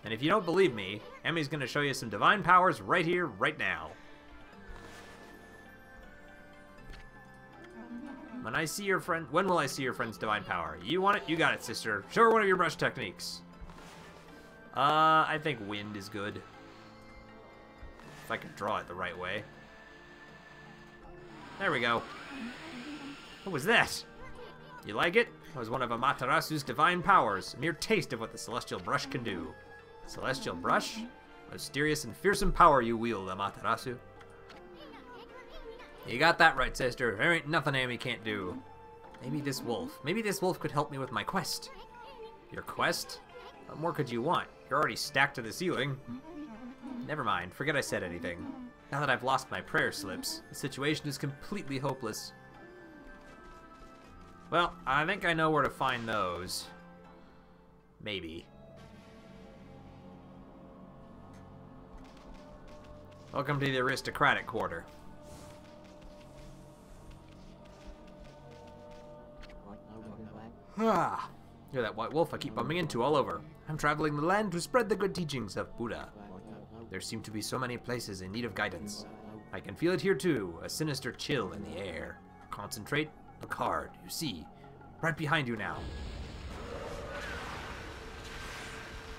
And if you don't believe me, Ami's gonna show you some divine powers right here, right now. When will I see your friend's divine power? You want it? You got it, sister. Show her one of your brush techniques. I think wind is good. If I could draw it the right way. There we go. What was that? You like it? It was one of Amaterasu's divine powers. A mere taste of what the Celestial Brush can do. Celestial Brush? Mysterious and fearsome power you wield, Amaterasu. You got that right, sister. There ain't nothing Ami can't do. Maybe this wolf could help me with my quest. Your quest? What more could you want? You're already stacked to the ceiling. Never mind, forget I said anything. Now that I've lost my prayer slips, the situation is completely hopeless. Well, I think I know where to find those. Maybe. Welcome to the aristocratic quarter. Ah, you're that white wolf I keep bumping into all over. I'm traveling the land to spread the good teachings of Buddha. There seem to be so many places in need of guidance. I can feel it here too, a sinister chill in the air. Concentrate, look hard, you see. Right behind you now.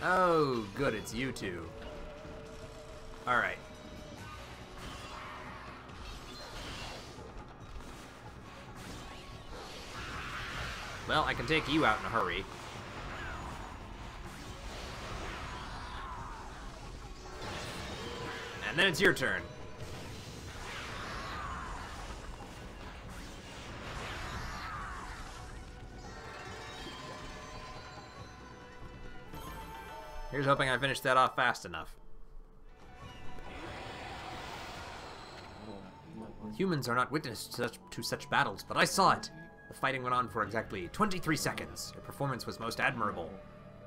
Oh, good, it's you two. Alright. Well, I can take you out in a hurry. And then it's your turn. Here's hoping I finish that off fast enough. Humans are not witness to such battles, but I saw it. The fighting went on for exactly 23 seconds. Your performance was most admirable.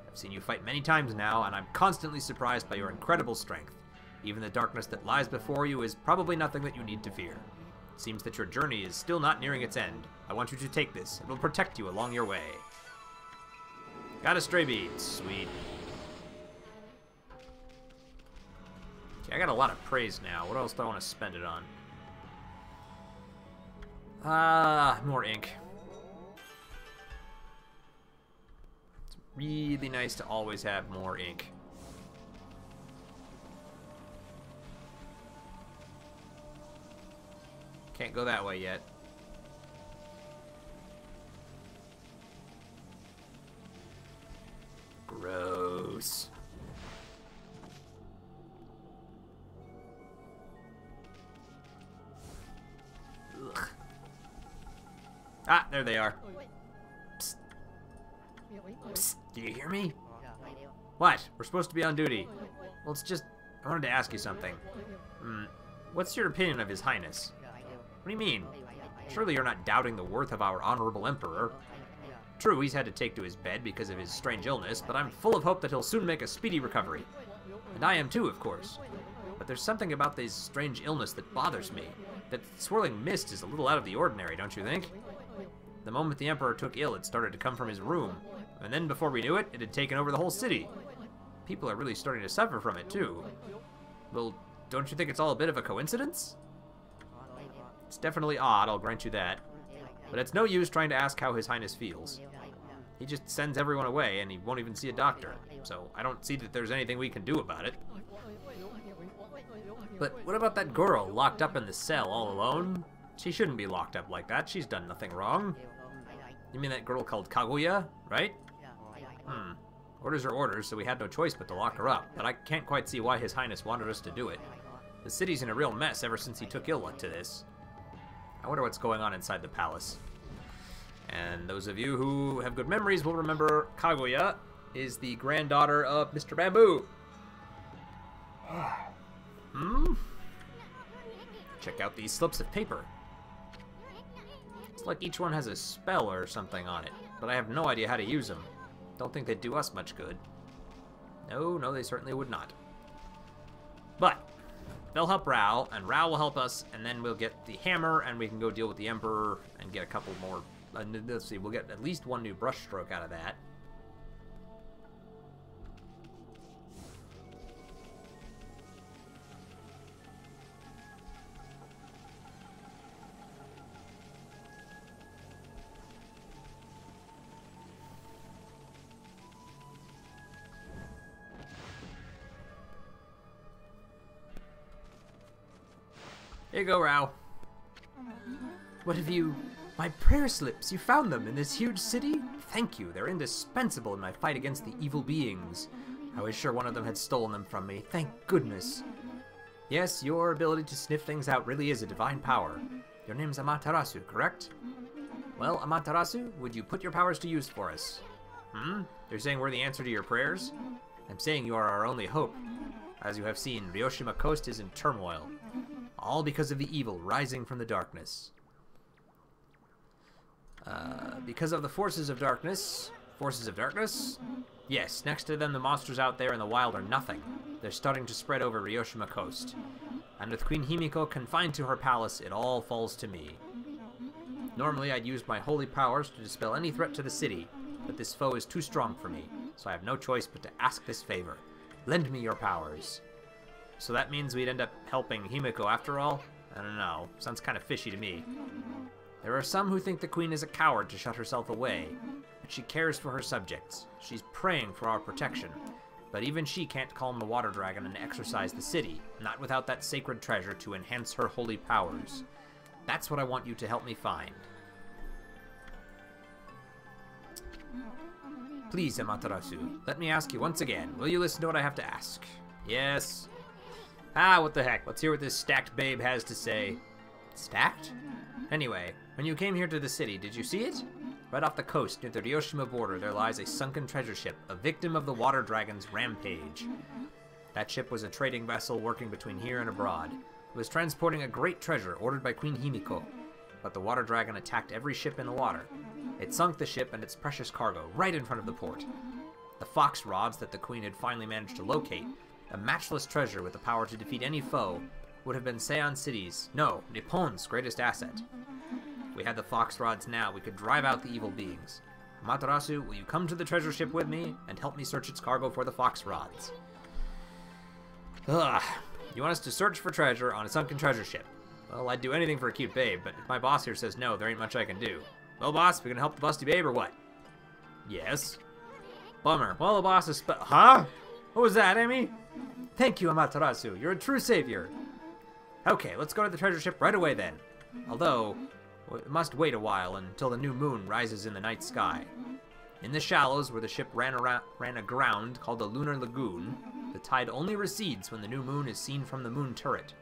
I've seen you fight many times now, and I'm constantly surprised by your incredible strength. Even the darkness that lies before you is probably nothing that you need to fear. It seems that your journey is still not nearing its end. I want you to take this. It will protect you along your way. Got a stray bead. Sweet. Okay, I got a lot of praise now. What else do I want to spend it on? More ink. It's really nice to always have more ink. Can't go that way yet. Gross. Ugh. Ah, there they are. Psst. Psst. Do you hear me? What? We're supposed to be on duty. Well, it's just... I wanted to ask you something. What's your opinion of His Highness? What do you mean? Surely you're not doubting the worth of our honorable emperor. True, he's had to take to his bed because of his strange illness, but I'm full of hope that he'll soon make a speedy recovery. And I am too, of course. But there's something about this strange illness that bothers me. That swirling mist is a little out of the ordinary, don't you think? The moment the Emperor took ill, it started to come from his room. And then before we knew it, it had taken over the whole city. People are really starting to suffer from it, too. Well, don't you think it's all a bit of a coincidence? It's definitely odd, I'll grant you that. But it's no use trying to ask how His Highness feels. He just sends everyone away, and he won't even see a doctor. So I don't see that there's anything we can do about it. But what about that girl locked up in the cell all alone? She shouldn't be locked up like that. She's done nothing wrong. You mean that girl called Kaguya, right? Orders are orders, so we had no choice but to lock her up. But I can't quite see why His Highness wanted us to do it. The city's in a real mess ever since he took ill to this. I wonder what's going on inside the palace. And those of you who have good memories will remember Kaguya is the granddaughter of Mr. Bamboo. Hmm? Check out these slips of paper. It's like each one has a spell or something on it, but I have no idea how to use them. Don't think they'd do us much good. No, they certainly would not. But they'll help Rao, and Rao will help us, and then we'll get the hammer, and we can go deal with the Emperor and get a couple more. Let's see, we'll get at least one new brushstroke out of that. Here you go, Rao. What have you... My prayer slips, you found them in this huge city? Thank you, they're indispensable in my fight against the evil beings. I was sure one of them had stolen them from me, thank goodness. Yes, your ability to sniff things out really is a divine power. Your name's Amaterasu, correct? Well, Amaterasu, would you put your powers to use for us? You're saying we're the answer to your prayers? I'm saying you are our only hope. As you have seen, Ryoshima Coast is in turmoil. All because of the evil rising from the darkness. Because of the forces of darkness? Forces of darkness? Yes, next to them the monsters out there in the wild are nothing. They're starting to spread over Ryoshima Coast. And with Queen Himiko confined to her palace, it all falls to me. Normally I'd use my holy powers to dispel any threat to the city, but this foe is too strong for me, so I have no choice but to ask this favor. Lend me your powers. So that means we'd end up helping Himiko after all? I don't know. Sounds kind of fishy to me. There are some who think the queen is a coward to shut herself away, but she cares for her subjects. She's praying for our protection. But even she can't calm the water dragon and exorcise the city, not without that sacred treasure to enhance her holy powers. That's what I want you to help me find. Please, Amaterasu, let me ask you once again, will you listen to what I have to ask? Yes. What the heck, let's hear what this stacked babe has to say. Stacked? Anyway, when you came here to the city, did you see it? Right off the coast, near the Ryoshima border, there lies a sunken treasure ship, a victim of the water dragon's rampage. That ship was a trading vessel working between here and abroad. It was transporting a great treasure ordered by Queen Himiko, but the water dragon attacked every ship in the water. It sunk the ship and its precious cargo right in front of the port. The fox rods that the queen had finally managed to locate, a matchless treasure with the power to defeat any foe, would have been Seion City's, no, Nippon's greatest asset. If we had the fox rods now, we could drive out the evil beings. Amaterasu, will you come to the treasure ship with me and help me search its cargo for the fox rods? Ugh. You want us to search for treasure on a sunken treasure ship. Well, I'd do anything for a cute babe, but if my boss here says no, there ain't much I can do. Well, boss, we gonna help the busty babe or what? Yes. Bummer. Well, the boss is huh? What was that, Amy? Thank you, Amaterasu. You're a true savior. Okay, let's go to the treasure ship right away then. Although, we must wait a while until the new moon rises in the night sky. In the shallows where the ship ran aground, called the Lunar Lagoon, the tide only recedes when the new moon is seen from the moon turret.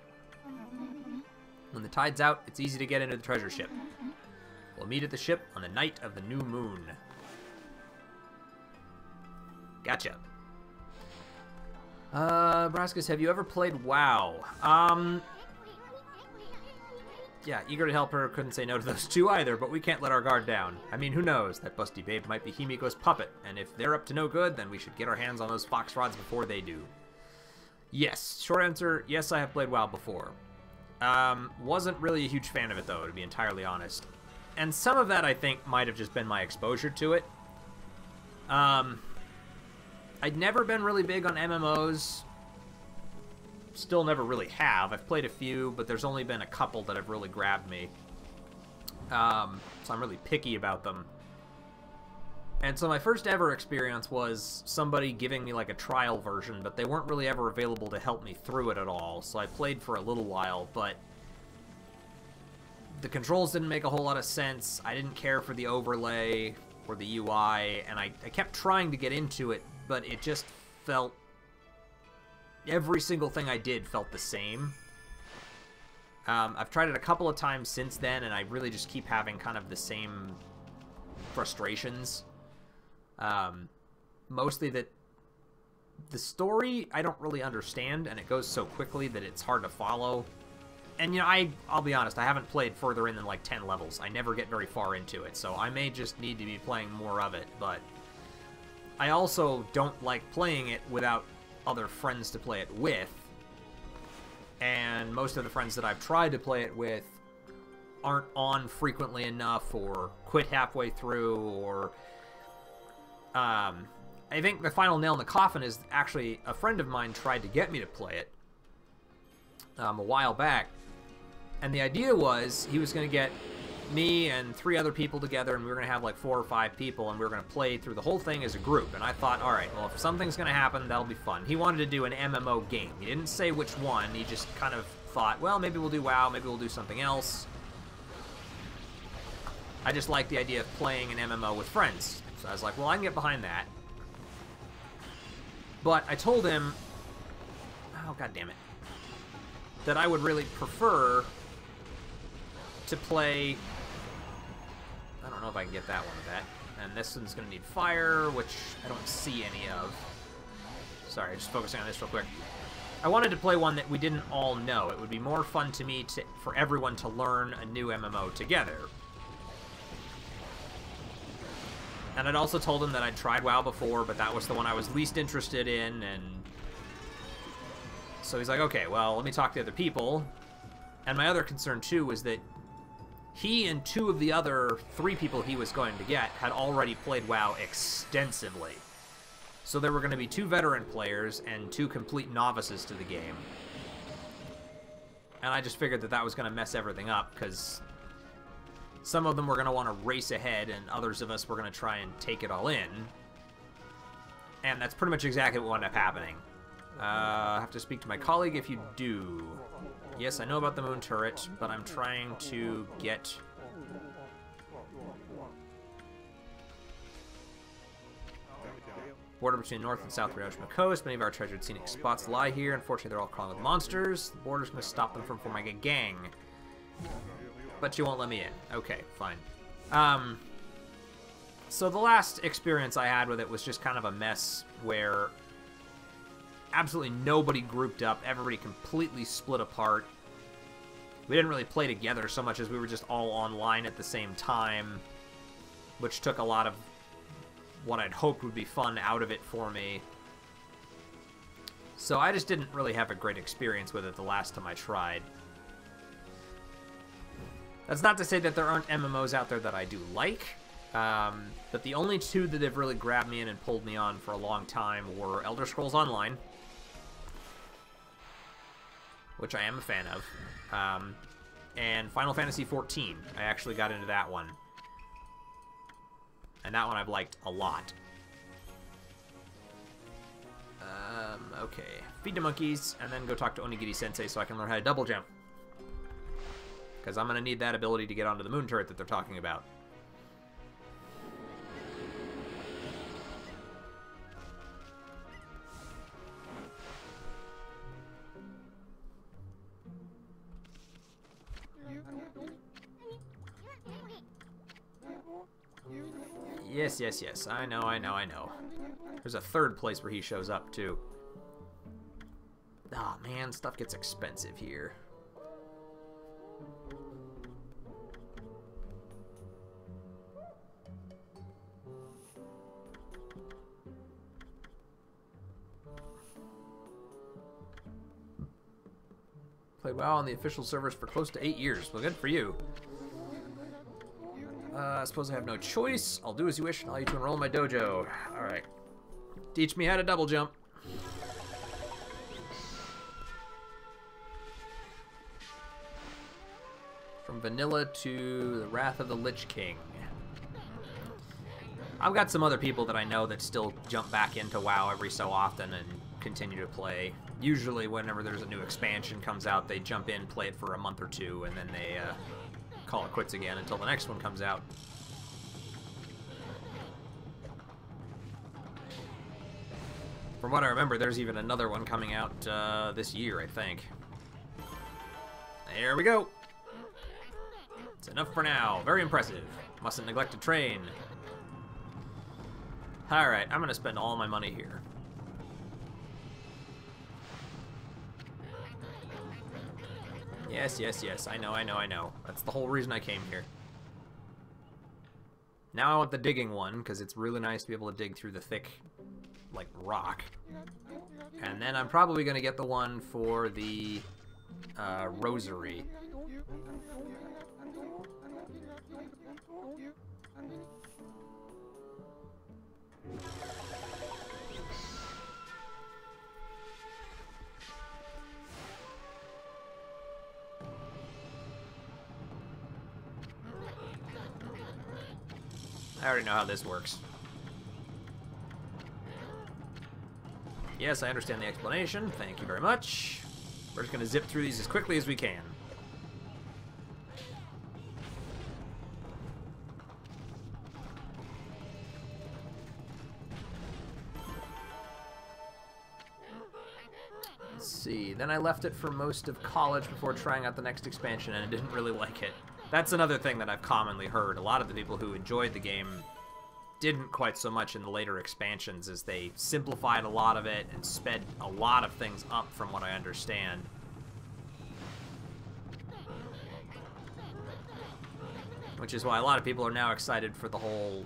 When the tide's out, it's easy to get into the treasure ship. We'll meet at the ship on the night of the new moon. Gotcha. Braskus, have you ever played WoW? Yeah, eager to help her, couldn't say no to those two either, but we can't let our guard down. I mean, who knows? That busty babe might be Himiko's puppet, and if they're up to no good, then we should get our hands on those fox rods before they do. Yes, short answer, yes, I have played WoW before. Wasn't really a huge fan of it, though, to be entirely honest. And some of that, I think, might have just been my exposure to it. I'd never been really big on MMOs. Still never really have. I've played a few, but there's only been a couple that have really grabbed me. So I'm really picky about them. And so my first ever experience was somebody giving me like a trial version, but they weren't really ever available to help me through it at all. So I played for a little while, but the controls didn't make a whole lot of sense. I didn't care for the overlay or the UI, and I kept trying to get into it, but it just felt... every single thing I did felt the same. I've tried it a couple of times since then, and I really just keep having kind of the same frustrations. Mostly that the story I don't really understand, and it goes so quickly that it's hard to follow. And, you know, I'll be honest, I haven't played further in than like 10 levels. I never get very far into it, so I may just need to be playing more of it, but I also don't like playing it without other friends to play it with. And most of the friends that I've tried to play it with aren't on frequently enough, or quit halfway through, or I think the final nail in the coffin is actually a friend of mine tried to get me to play it a while back, and the idea was he was going to get me and 3 other people together, and we were going to have like 4 or 5 people, and we were going to play through the whole thing as a group. And I thought, all right, well, if something's going to happen, that'll be fun. He wanted to do an MMO game. He didn't say which one. He just kind of thought, well, maybe we'll do WoW, maybe we'll do something else. I just like the idea of playing an MMO with friends. So I was like, well, I can get behind that. But I told him, oh, god damn it, that I would really prefer to play, I don't know if I can get that one with that. And this one's going to need fire, which I don't see any of. Sorry, just focusing on this real quick. I wanted to play one that we didn't all know. It would be more fun to me for everyone to learn a new MMO together. And I'd also told him that I'd tried WoW before, but that was the one I was least interested in, and so he's like, okay, well, let me talk to other people. And my other concern, too, was that he and 2 of the other 3 people he was going to get had already played WoW extensively. So there were going to be 2 veteran players and 2 complete novices to the game. And I just figured that that was going to mess everything up, because some of them were going to want to race ahead, and others of us were going to try and take it all in. And that's pretty much exactly what wound up happening. I have to speak to my colleague if you do. Yes, I know about the moon turret, but I'm trying to get... border between North and South Ryojima Coast. Many of our treasured scenic spots lie here. Unfortunately, they're all crawling with monsters. The border's going to stop them from forming a gang. But you won't let me in. Okay, fine. So the last experience I had with it was just kind of a mess where absolutely nobody grouped up. Everybody completely split apart. We didn't really play together so much as we were just all online at the same time, which took a lot of what I'd hoped would be fun out of it for me. So I just didn't really have a great experience with it the last time I tried. That's not to say that there aren't MMOs out there that I do like, but the only 2 that have really grabbed me in and pulled me on for a long time were Elder Scrolls Online, which I am a fan of, and Final Fantasy XIV. I actually got into that one, and that one I've liked a lot. Okay, feed the monkeys, and then go talk to Onigiri-sensei so I can learn how to double jump. Because I'm going to need that ability to get onto the moon turret that they're talking about. Yes, yes, yes. I know, I know, I know. There's a 3rd place where he shows up, too. Ah, oh, man, stuff gets expensive here. Played WoW on the official servers for close to 8 years. Well, good for you. I suppose I have no choice. I'll do as you wish and allow you to enroll in my dojo. Alright. Teach me how to double jump. From vanilla to the Wrath of the Lich King. I've got some other people that I know that still jump back into WoW every so often and continue to play. Usually whenever there's a new expansion comes out, they jump in, play it for a month or 2, and then they call it quits again until the next one comes out. From what I remember, there's even another one coming out this year, I think. There we go. It's enough for now. Very impressive. Mustn't neglect to train. Alright, I'm going to spend all my money here. Yes, yes, yes. I know, I know, I know. That's the whole reason I came here. Now I want the digging one, because it's really nice to be able to dig through the thick, like, rock. And then I'm probably going to get the one for the rosary. I already know how this works. Yes, I understand the explanation. Thank you very much. We're just going to zip through these as quickly as we can. Let's see. Then I left it for most of college before trying out the next expansion, and I didn't really like it. That's another thing that I've commonly heard. A lot of the people who enjoyed the game didn't quite so much in the later expansions, as they simplified a lot of it and sped a lot of things up from what I understand. Which is why a lot of people are now excited for the whole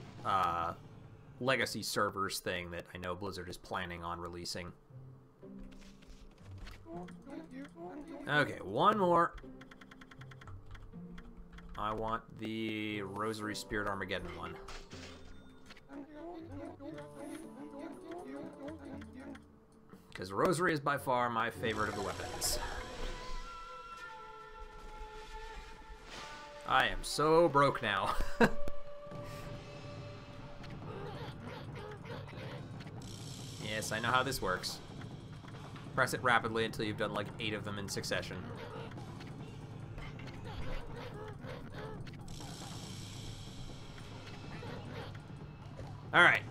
legacy servers thing that I know Blizzard is planning on releasing. Okay, one more. I want the Rosary Spirit Armageddon one. Because Rosary is by far my favorite of the weapons. I am so broke now. Yes, I know how this works. Press it rapidly until you've done like 8 of them in succession. Alright.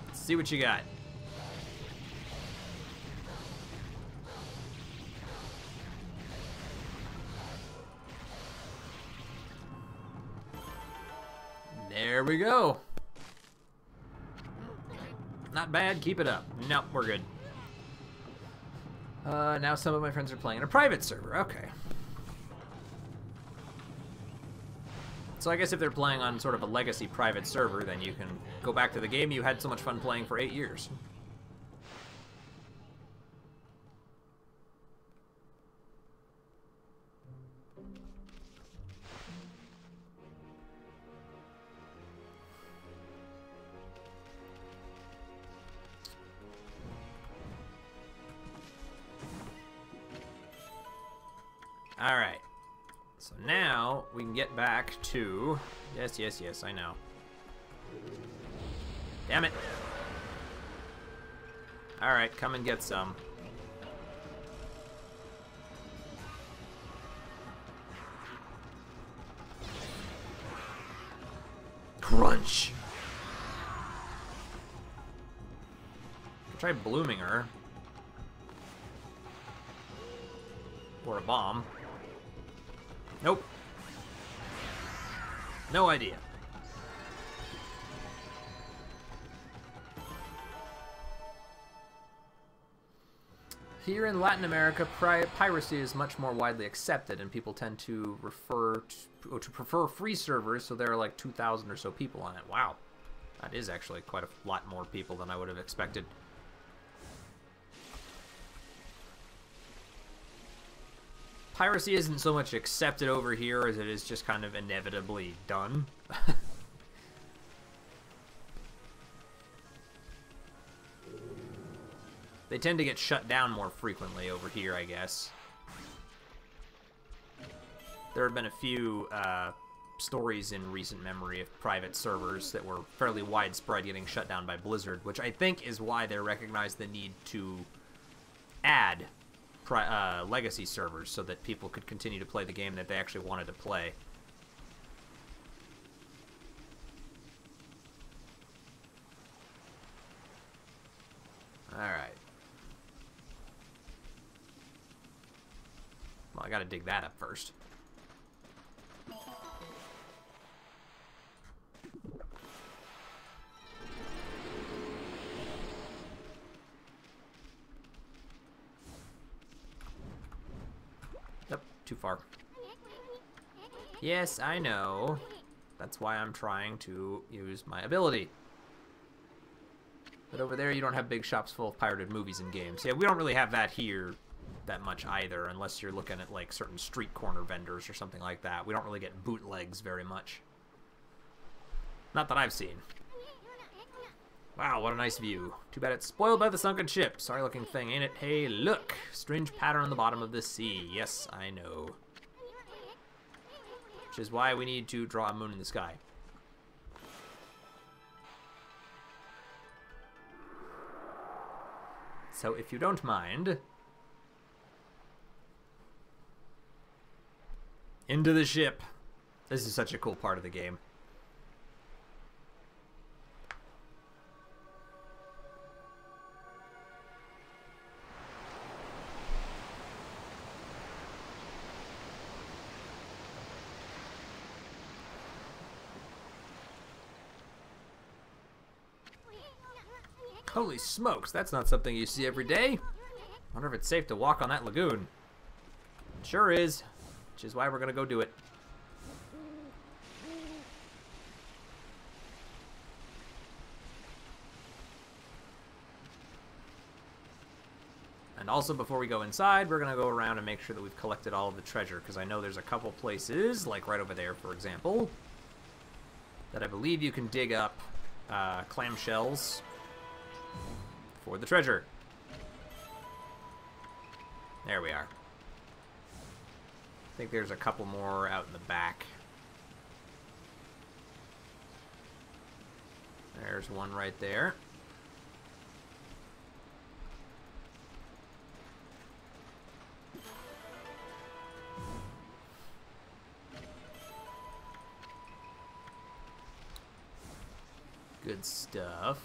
Let's see what you got. There we go. Not bad, keep it up. Nope, we're good. Now some of my friends are playing in a private server, okay. So I guess if they're playing on sort of a legacy private server, then you can go back to the game you had so much fun playing for 8 years. Alright. So now we can get back to... Yes, yes, yes, I know. Damn it. Alright, come and get some. Crunch! Try blooming her. Or a bomb. Nope. No idea. Here in Latin America, piracy is much more widely accepted, and people tend to prefer free servers, so there are like 2,000 or so people on it. Wow. That is actually quite a lot more people than I would have expected. Piracy isn't so much accepted over here as it is just kind of inevitably done. They tend to get shut down more frequently over here, I guess. There have been a few stories in recent memory of private servers that were fairly widespread getting shut down by Blizzard, which I think is why they recognized the need to add legacy servers so that people could continue to play the game that they actually wanted to play. Alright. Well, I gotta dig that up first. too far. Yes, I know. That's why I'm trying to use my ability. But over there, you don't have big shops full of pirated movies and games. Yeah, we don't really have that here that much either, unless you're looking at, like, certain street corner vendors or something like that. We don't really get bootlegs very much. Not that I've seen. Wow, what a nice view. Too bad it's spoiled by the sunken ship. Sorry looking thing, ain't it? Hey, look! Strange pattern on the bottom of the sea. Yes, I know. Which is why we need to draw a moon in the sky. So, if you don't mind... into the ship. This is such a cool part of the game. Holy smokes, that's not something you see every day. Wonder if it's safe to walk on that lagoon. It sure is, which is why we're gonna go do it. And also, before we go inside, we're gonna go around and make sure that we've collected all of the treasure, because I know there's a couple places, like right over there, for example, that I believe you can dig up clamshells for the treasure. There we are. I think there's a couple more out in the back. There's one right there. Good stuff.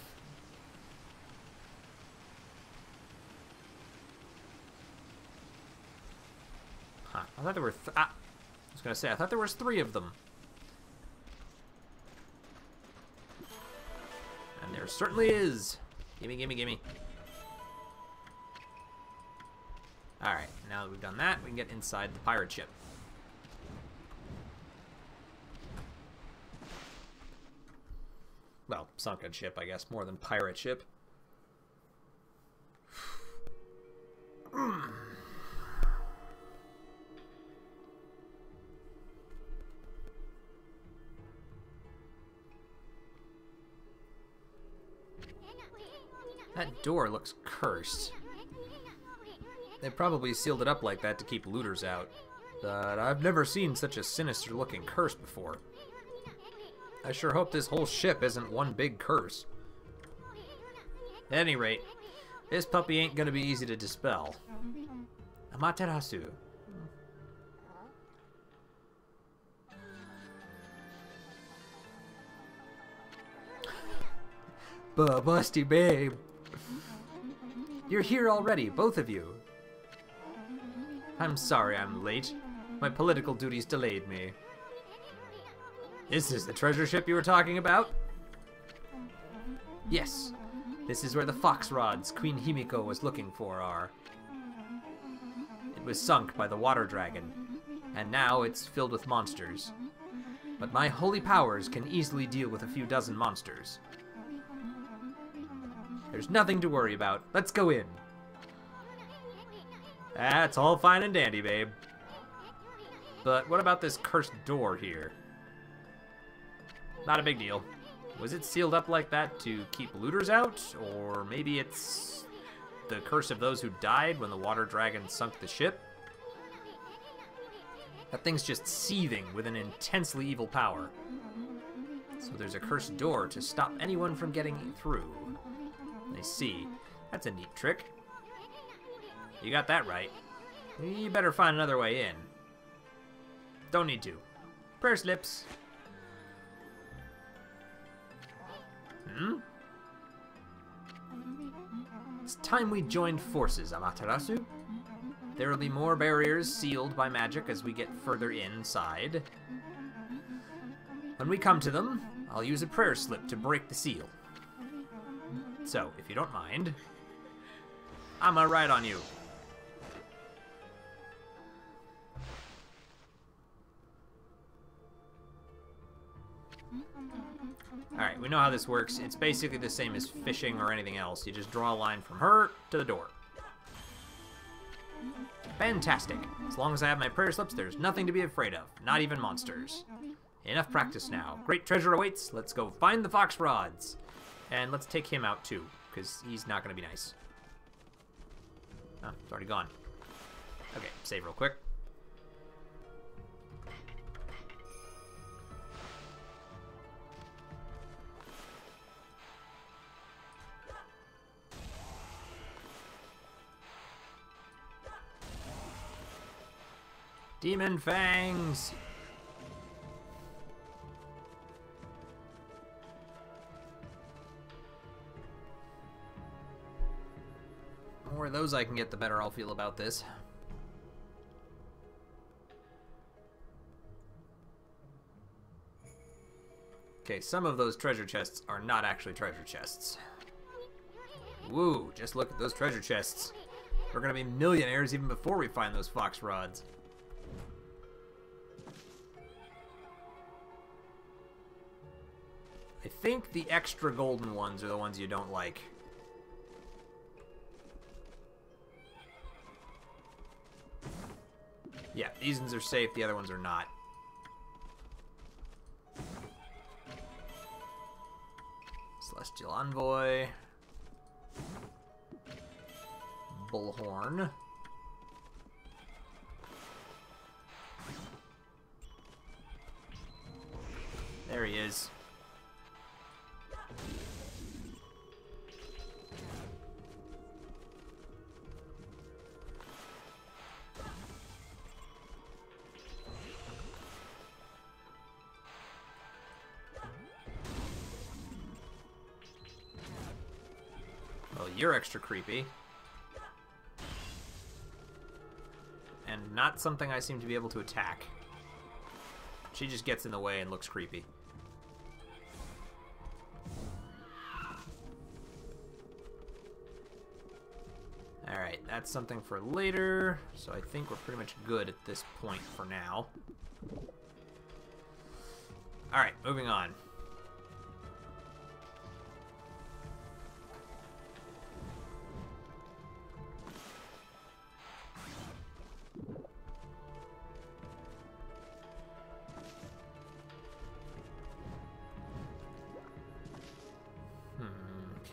Huh. I thought there were... I was going to say, I thought there was 3 of them. And there certainly is. Gimme, gimme, gimme. Alright, now that we've done that, we can get inside the pirate ship. Well, sunken ship, I guess, more than pirate ship. That door looks cursed. They probably sealed it up like that to keep looters out. But I've never seen such a sinister looking curse before. I sure hope this whole ship isn't one big curse. At any rate, this puppy ain't gonna be easy to dispel. Amaterasu. Busty babe. You're here already, both of you. I'm sorry I'm late. My political duties delayed me. This is the treasure ship you were talking about? Yes. This is where the fox rods Queen Himiko was looking for are. It was sunk by the water dragon, and now it's filled with monsters. But my holy powers can easily deal with a few dozen monsters. There's nothing to worry about. Let's go in. That's all fine and dandy, babe. But what about this cursed door here? Not a big deal. Was it sealed up like that to keep looters out? Or maybe it's the curse of those who died when the water dragon sunk the ship? That thing's just seething with an intensely evil power. So there's a cursed door to stop anyone from getting through. I see. That's a neat trick. You got that right. You better find another way in. Don't need to. Prayer slips. It's time we joined forces, Amaterasu. There will be more barriers sealed by magic as we get further inside. When we come to them, I'll use a prayer slip to break the seal. So, if you don't mind, I'm gonna ride on you. Alright, we know how this works. It's basically the same as fishing or anything else. You just draw a line from her to the door. Fantastic. As long as I have my prayer slips, there's nothing to be afraid of. Not even monsters. Enough practice now. Great treasure awaits. Let's go find the fox rods. And let's take him out too, because he's not going to be nice. Oh, it's already gone. Okay, save real quick. Demon fangs! The more of those I can get, the better I'll feel about this. Okay, some of those treasure chests are not actually treasure chests. Woo, just look at those treasure chests. We're gonna be millionaires even before we find those fox rods. I think the extra golden ones are the ones you don't like. Yeah, these ones are safe, the other ones are not. Celestial Envoy. Bullhorn. There he is. Well, you're extra creepy. And not something I seem to be able to attack. She just gets in the way and looks creepy. Alright, that's something for later, so I think we're pretty much good at this point for now. Alright, moving on.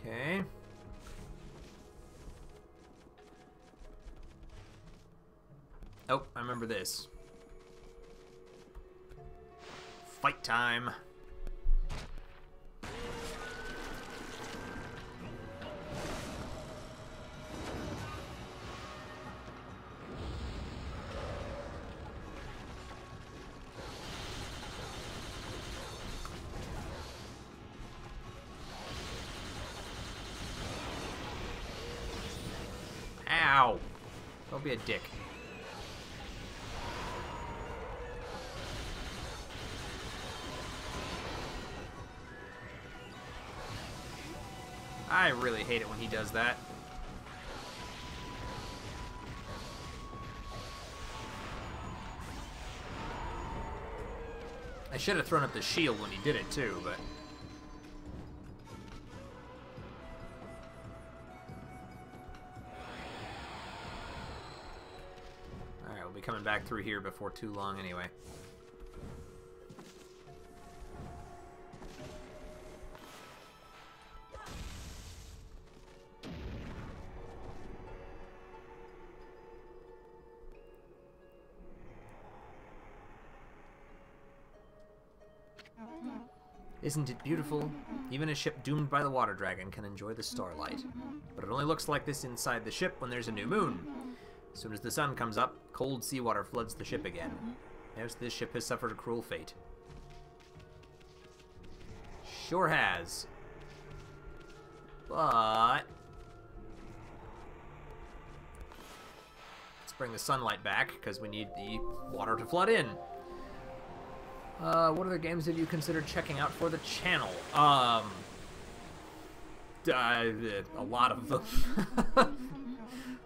Okay. Oh, I remember this. Fight time. Ow! Don't be a dick. I really hate it when he does that. I should have thrown up the shield when he did it too, but... Alright, we'll be coming back through here before too long anyway. Isn't it beautiful? Even a ship doomed by the water dragon can enjoy the starlight. But it only looks like this inside the ship when there's a new moon. As soon as the sun comes up, cold seawater floods the ship again. Yes, this ship has suffered a cruel fate. Sure has. But... let's bring the sunlight back, because we need the water to flood in. What other games have you considered checking out for the channel? A lot of them.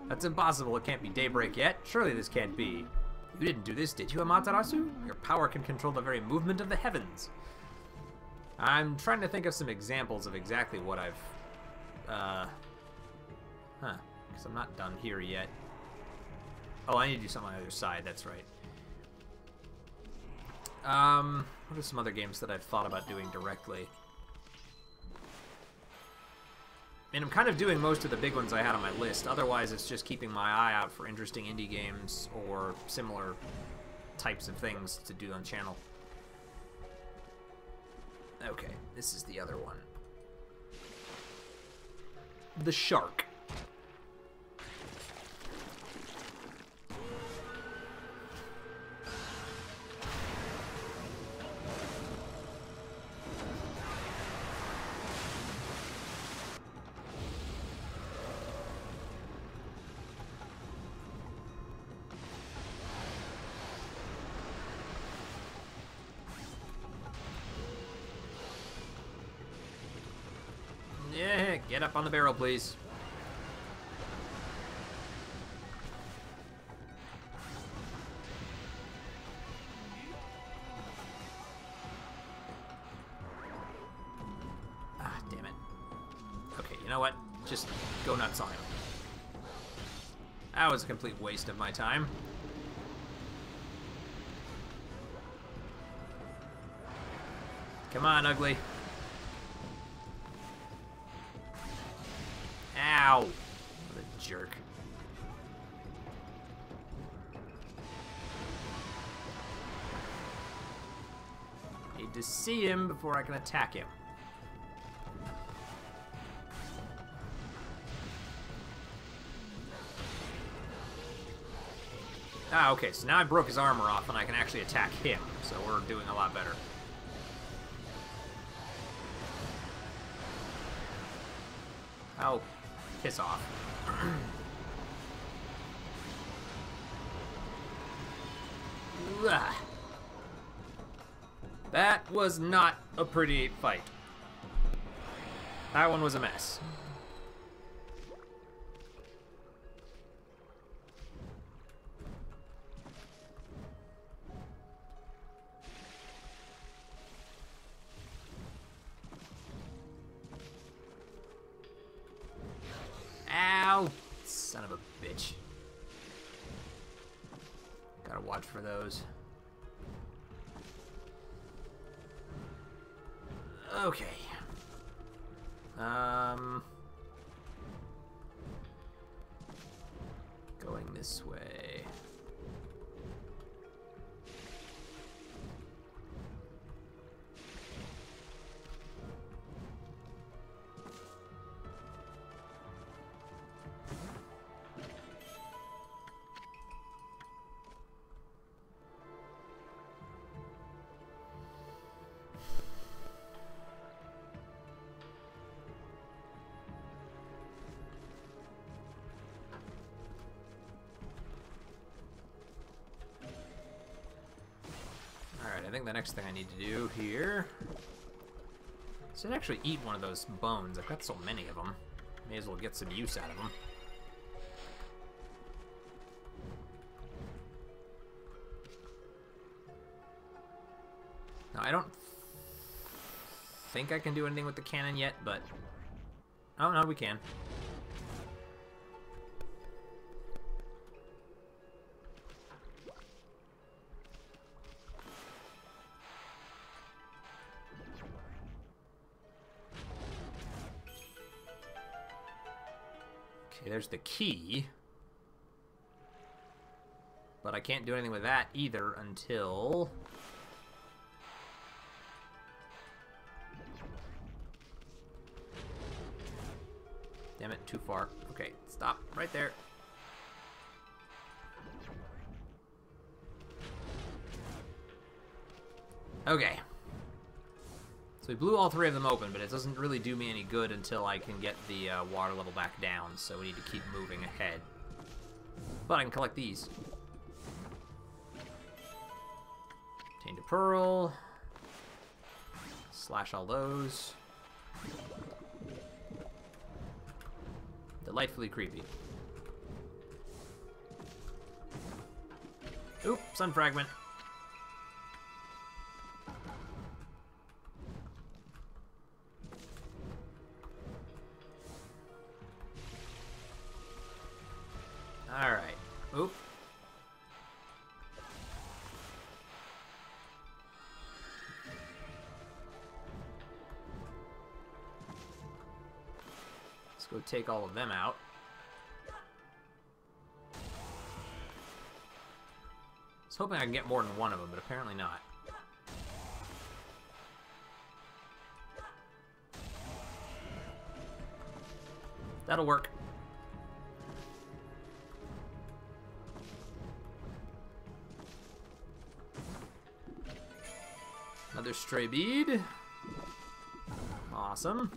That's impossible. It can't be daybreak yet. Surely this can't be. You didn't do this, did you, Amaterasu? Your power can control the very movement of the heavens. I'm trying to think of some examples of exactly what I've... Because I'm not done here yet. Oh, I need to do something on the other side, that's right. What are some other games that I've thought about doing directly? And I'm kind of doing most of the big ones I had on my list. Otherwise, it's just keeping my eye out for interesting indie games or similar types of things to do on channel. Okay, this is the other one. The Shark. Yeah, get up on the barrel, please. Ah, damn it. Okay, you know what? Just go nuts on him. That was a complete waste of my time. Come on, ugly. Ow! What a jerk. Need to see him before I can attack him. Ah, okay, so now I broke his armor off and I can actually attack him, so we're doing a lot better. Oh, piss off. That was not a pretty fight. That one was a mess. Ow! Son of a bitch. Gotta watch for those. Okay. Going this way. Alright, I think the next thing I need to do here is to actually eat one of those bones. I've got so many of them. May as well get some use out of them. Now, I don't think I can do anything with the cannon yet, but... Oh, no, we can. Okay, there's the key. But I can't do anything with that either until... Damn it, too far. Okay, stop right there. Okay. So we blew all three of them open, but it doesn't really do me any good until I can get the water level back down, so we need to keep moving ahead. But I can collect these. Obtained a pearl. Slash all those. Delightfully creepy. Oop, sun fragment. Oop. Let's go take all of them out. I was hoping I can get more than one of them, but apparently not. That'll work. Another stray bead. Awesome.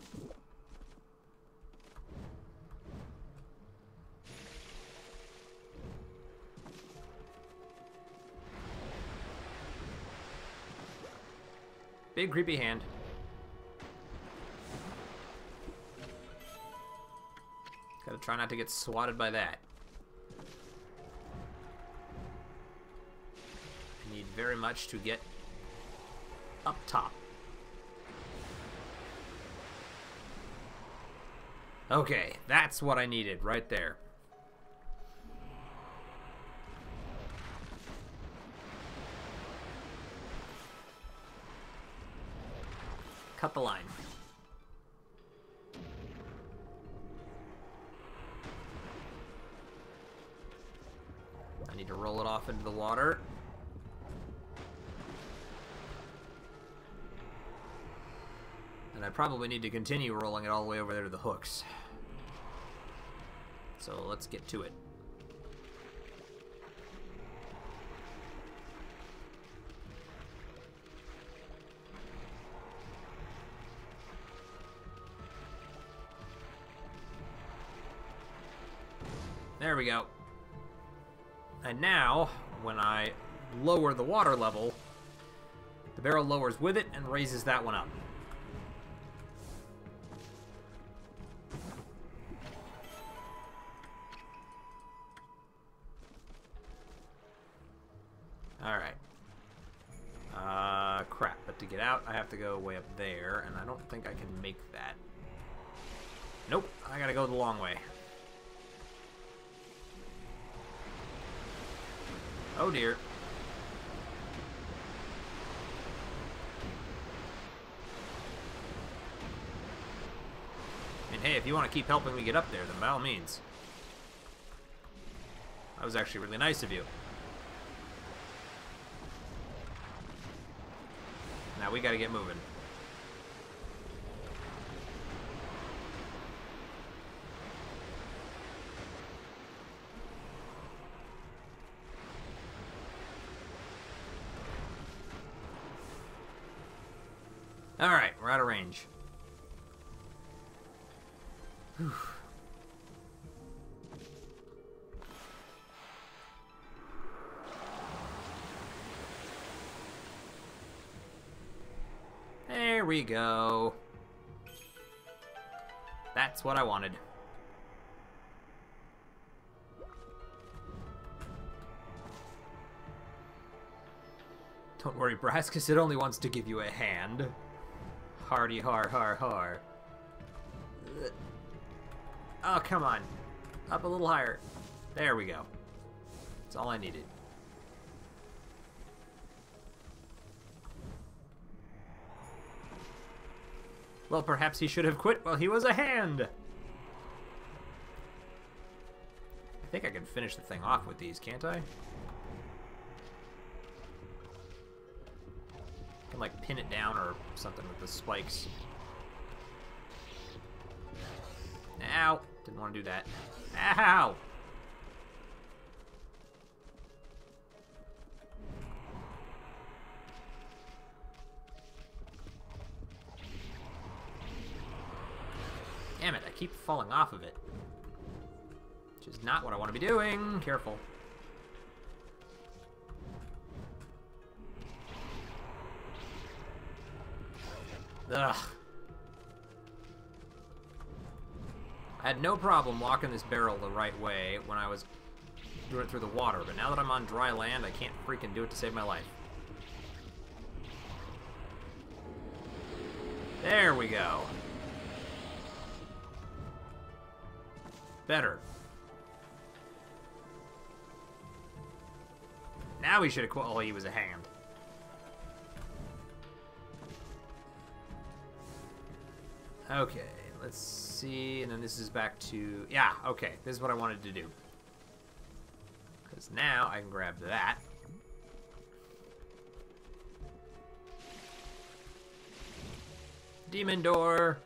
Big creepy hand. Gotta try not to get swatted by that. I need very much to get up top. Okay, that's what I needed right there. Cut the line. I need to roll it off into the water. And I probably need to continue rolling it all the way over there to the hooks. So let's get to it. There we go. And now, when I lower the water level, the barrel lowers with it and raises that one up. Alright. Crap. But to get out, I have to go way up there, and I don't think I can make that. Nope. I gotta go the long way. Oh dear. And hey, if you want to keep helping me get up there, then by all means. That was actually really nice of you. Now we gotta get moving. Alright, we're out of range. Whew. There we go. That's what I wanted. Don't worry, Braskus, it only wants to give you a hand. Hardy har har har. Oh, come on. Up a little higher. There we go. That's all I needed. Well, perhaps he should have quit while he was a hand. I think I can finish the thing off with these, can't I? I can, like, pin it down or something with the spikes. Ow! Didn't want to do that. Ow! Damn it, I keep falling off of it. Which is not what I want to be doing. Careful. Ugh. I had no problem walking this barrel the right way when I was doing it through the water, but now that I'm on dry land, I can't freaking do it to save my life. There we go. Better. Now we should have... Oh, he was a hand. Okay, let's see. And then this is back to... Yeah, okay. This is what I wanted to do. Because now I can grab that. Demon door.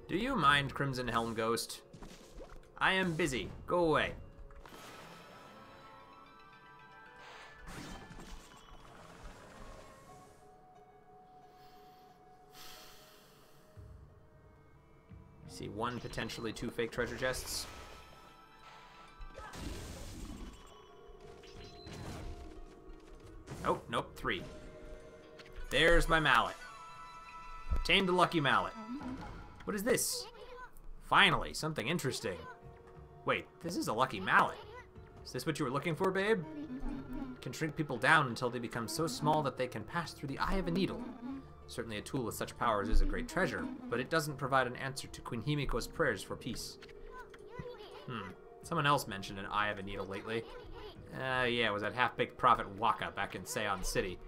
Do you mind, Crimson Helm Ghost? I am busy. Go away. See one, potentially two fake treasure chests. Oh, nope, three. There's my mallet. Obtained a lucky mallet. What is this? Finally, something interesting. Wait, this is a lucky mallet. Is this what you were looking for, babe? It can shrink people down until they become so small that they can pass through the eye of a needle. Certainly a tool with such powers is a great treasure, but it doesn't provide an answer to Queen Himiko's prayers for peace. Someone else mentioned an eye of a needle lately. Yeah, it was that half-baked prophet Waka back in Seon City.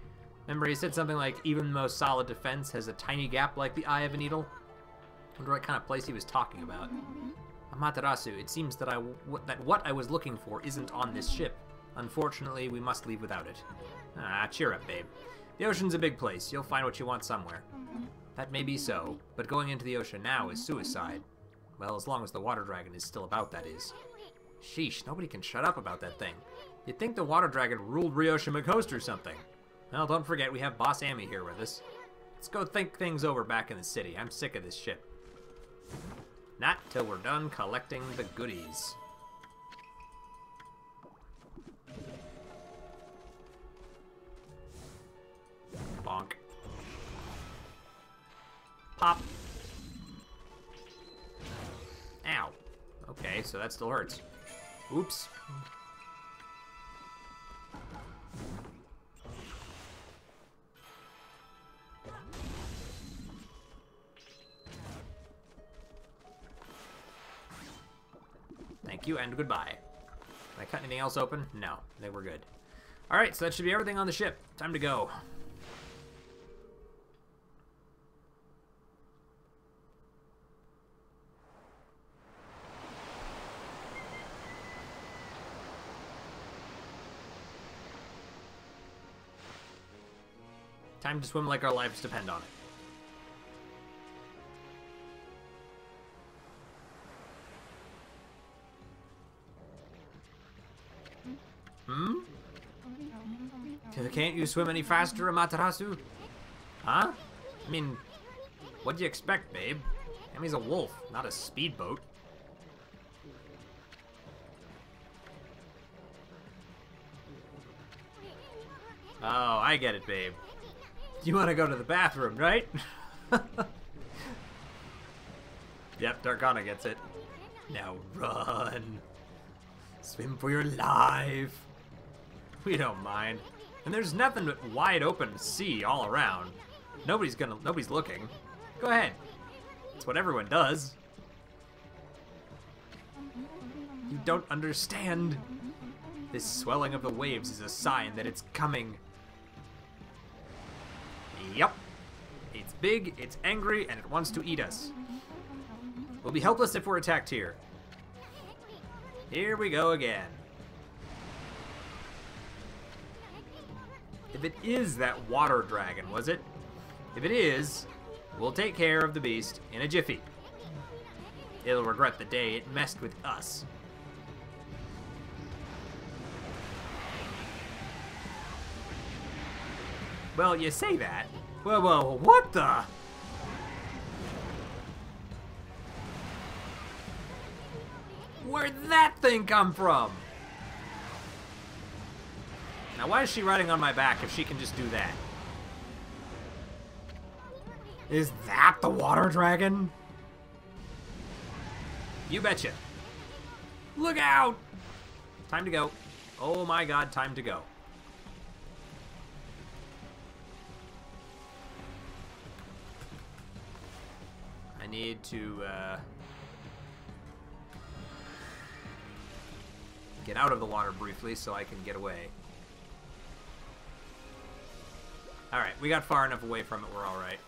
Remember he said something like, even the most solid defense has a tiny gap like the eye of a needle? I wonder what kind of place he was talking about. Amaterasu, it seems that what I was looking for isn't on this ship. Unfortunately, we must leave without it. Cheer up, babe. The ocean's a big place. You'll find what you want somewhere. That may be so, but going into the ocean now is suicide. Well, as long as the water dragon is still about, that is. Sheesh, nobody can shut up about that thing. You'd think the water dragon ruled Ryoshima Coast or something. Well, don't forget we have Boss Amy here with us. Let's go think things over back in the city. I'm sick of this ship. Not till we're done collecting the goodies. Bonk. Pop. Ow. Okay, so that still hurts. Oops. Thank you and goodbye. Did I cut anything else open? No, they were good. Alright, so that should be everything on the ship. Time to go. Time to swim like our lives depend on it. Can't you swim any faster, Amaterasu? Huh? I mean, what do you expect, babe? Ami's a wolf, not a speedboat. Oh, I get it, babe. You want to go to the bathroom, right? Yep, Darkana gets it. Now run. Swim for your life. We don't mind. And there's nothing but wide open sea all around. Nobody's looking. Go ahead. It's what everyone does. You don't understand. This swelling of the waves is a sign that it's coming. Yup. It's big, it's angry, and it wants to eat us. We'll be helpless if we're attacked here. Here we go again. If it is that water dragon, was it? If it is, we'll take care of the beast in a jiffy. It'll regret the day it messed with us. Well, you say that. Whoa, what the? Where'd that thing come from? Now, why is she riding on my back if she can just do that? Is that the water dragon? You betcha. Look out! Time to go. Oh my god, time to go. I need to, get out of the water briefly so I can get away. Alright, we got far enough away from it, we're alright.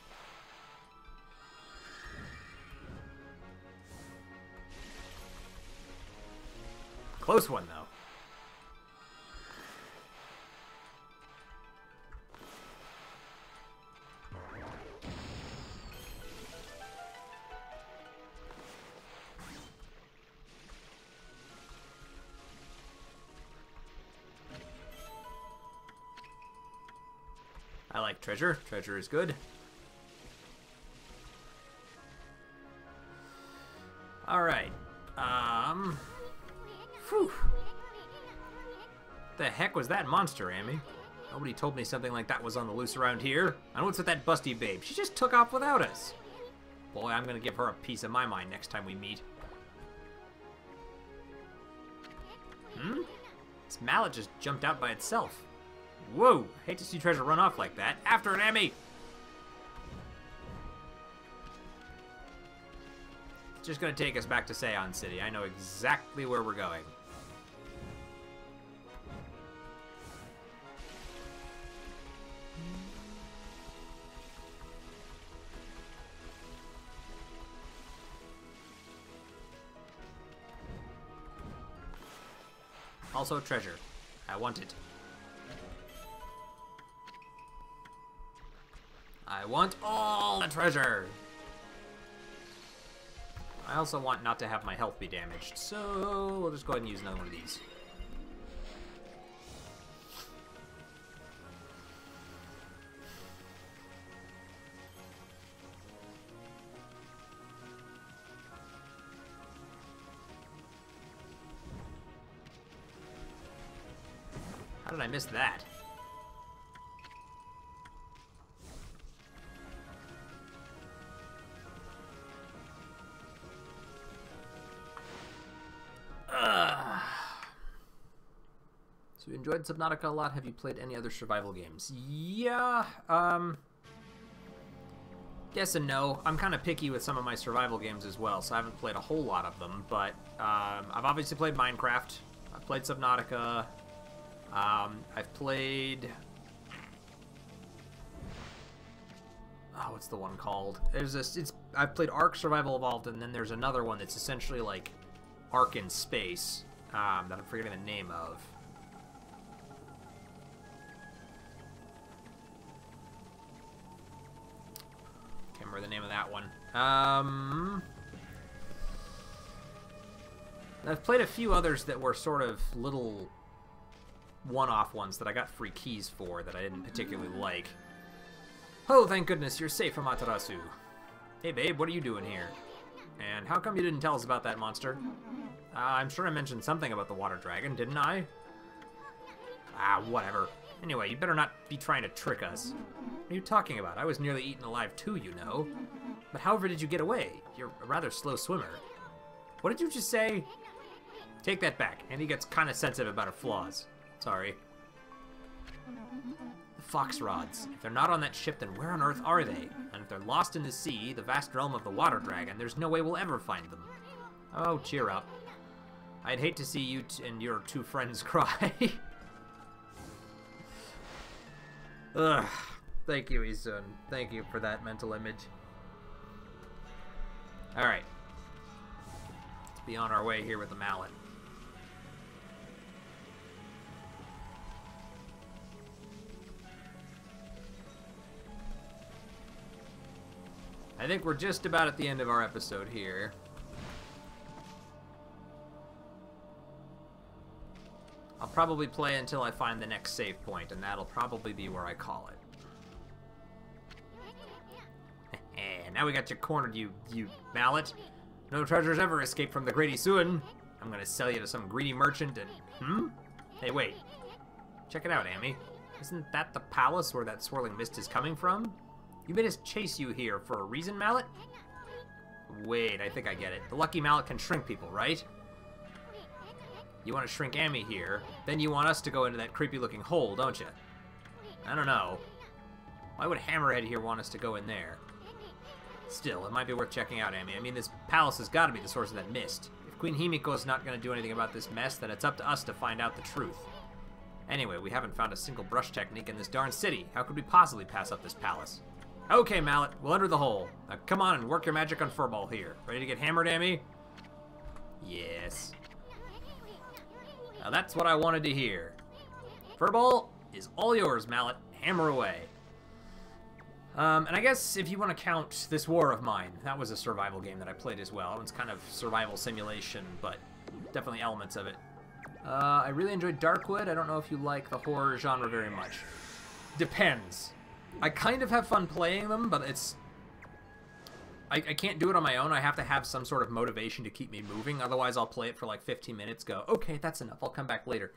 Close one, though. I like treasure. Treasure is good. Alright. Whew. The heck was that monster, Amy? Nobody told me something like that was on the loose around here. And what's with that busty babe? She just took off without us. Boy, I'm gonna give her a piece of my mind next time we meet. Hmm? This mallet just jumped out by itself. Whoa! Hate to see treasure run off like that. After it, Amy! It's just gonna take us back to Seon City. I know exactly where we're going. Also treasure. I want it. I want all the treasure! I also want not to have my health be damaged, so we'll just go ahead and use another one of these. How did I miss that? So you enjoyed Subnautica a lot. Have you played any other survival games? Yeah, yes and no. I'm kind of picky with some of my survival games as well, so I haven't played a whole lot of them, but I've obviously played Minecraft. I've played Subnautica. I've played... Oh, what's the one called? I've played Ark Survival Evolved, and then there's another one that's essentially like Ark in space, that I'm forgetting the name of. Can't remember the name of that one. I've played a few others that were sort of little one-off ones that I got free keys for that I didn't particularly like. Oh, thank goodness, you're safe from Amaterasu. Hey babe, what are you doing here? And how come you didn't tell us about that monster? I'm sure I mentioned something about the water dragon, didn't I? Ah, whatever. Anyway, you better not be trying to trick us. What are you talking about? I was nearly eaten alive too, you know. But however did you get away? You're a rather slow swimmer. What did you just say? Take that back. Andy gets kind of sensitive about her flaws. Sorry. The fox rods. If they're not on that ship, then where on earth are they? And if they're lost in the sea, the vast realm of the water dragon, there's no way we'll ever find them. Oh, cheer up. I'd hate to see you and your two friends cry. Ugh. Thank you, Isun. Thank you for that mental image. Alright. Let's be on our way here with the mallet. I think we're just about at the end of our episode here. I'll probably play until I find the next save point, and that'll probably be where I call it. Now we got you cornered, you mallet. No treasures ever escape from the Great Isuin. I'm gonna sell you to some greedy merchant and... Hey, wait. Check it out, Amy. Isn't that the palace where that swirling mist is coming from? You made us chase you here for a reason, Mallet? Wait, I think I get it. The lucky mallet can shrink people, right? You want to shrink Amy here, then you want us to go into that creepy-looking hole, don't you? I don't know. Why would Hammerhead here want us to go in there? Still, it might be worth checking out, Amy. I mean, this palace has got to be the source of that mist. If Queen Himiko's not going to do anything about this mess, then it's up to us to find out the truth. Anyway, we haven't found a single brush technique in this darn city. How could we possibly pass up this palace? Okay, Mallet, we'll enter the hole. Now come on and work your magic on Furball here. Ready to get hammered, Amy? Yes. Now that's what I wanted to hear. Furball is all yours, Mallet. Hammer away. And I guess if you want to count this War of Mine, that was a survival game that I played as well. It was kind of survival simulation, but definitely elements of it. I really enjoyed Darkwood. I don't know if you like the horror genre very much. Depends. I kind of have fun playing them, but it's... I can't do it on my own. I have to have some sort of motivation to keep me moving. Otherwise, I'll play it for like 15 minutes, go, okay, that's enough. I'll come back later.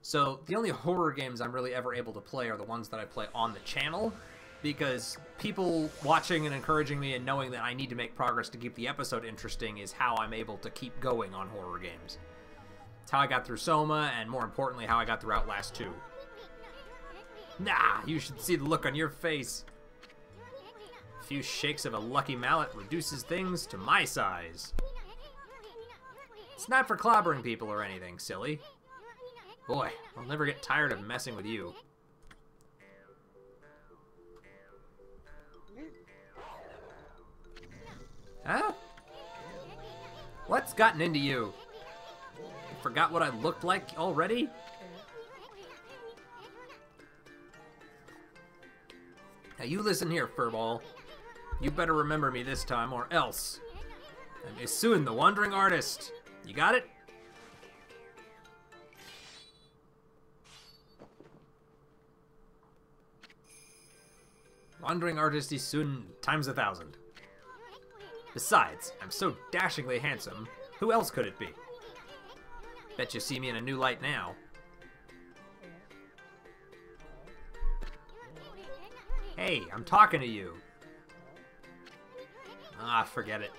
So the only horror games I'm really ever able to play are the ones that I play on the channel, because people watching and encouraging me and knowing that I need to make progress to keep the episode interesting is how I'm able to keep going on horror games. It's how I got through Soma, and more importantly, how I got through Outlast 2. Nah, you should see the look on your face. A few shakes of a lucky mallet reduces things to my size. It's not for clobbering people or anything, silly. Boy, I'll never get tired of messing with you. Huh? What's gotten into you? You forgot what I looked like already? Now you listen here, Furball. You better remember me this time, or else. I'm Isun, the Wandering Artist. You got it? Wandering Artist Isun times 1,000. Besides, I'm so dashingly handsome. Who else could it be? Bet you see me in a new light now. Hey, I'm talking to you. Ah, forget it.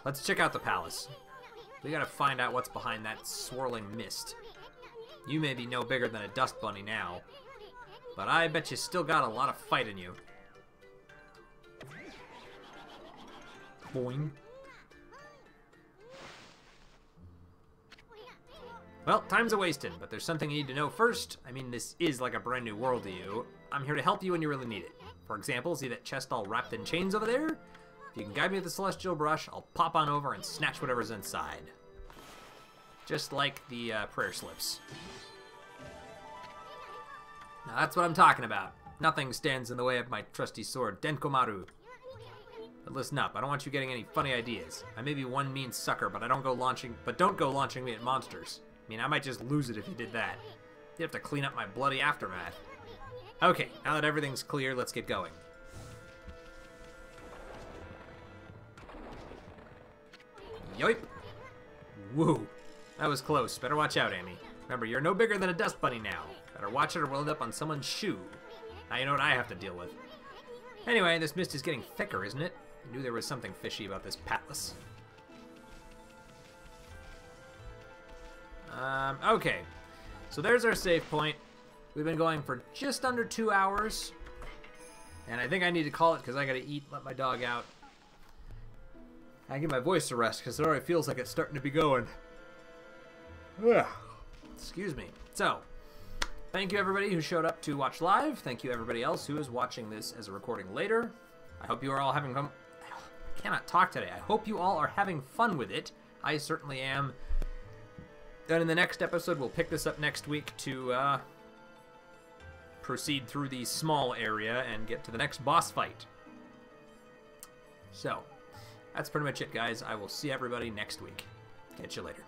Let's check out the palace. We gotta find out what's behind that swirling mist. You may be no bigger than a dust bunny now, but I bet you still got a lot of fight in you. Boing. Well, time's a-wasting, but there's something you need to know first. I mean, this is like a brand new world to you. I'm here to help you when you really need it. For example, see that chest all wrapped in chains over there? If you can guide me with the Celestial Brush, I'll pop on over and snatch whatever's inside. Just like the prayer slips. Now that's what I'm talking about. Nothing stands in the way of my trusty sword, Denkomaru. But listen up, I don't want you getting any funny ideas. I may be one mean sucker, but don't go launching me at monsters. I mean, I might just lose it if you did that. You'd have to clean up my bloody aftermath. Okay, now that everything's clear, let's get going. Yoip! Woo! That was close. Better watch out, Amy. Remember, you're no bigger than a dust bunny now. Better watch it or we'll end up on someone's shoe. Now you know what I have to deal with. Anyway, this mist is getting thicker, isn't it? I knew there was something fishy about this palace. Okay. So there's our save point. We've been going for just under 2 hours. And I think I need to call it because I gotta eat, let my dog out. I give my voice a rest because it already feels like it's starting to be going. Ugh. Excuse me. So, thank you everybody who showed up to watch live. Thank you everybody else who is watching this as a recording later. I hope you are all having fun. I cannot talk today. I hope you all are having fun with it. I certainly am. Then in the next episode, we'll pick this up next week to proceed through the small area and get to the next boss fight. So, that's pretty much it, guys. I will see everybody next week. Catch you later.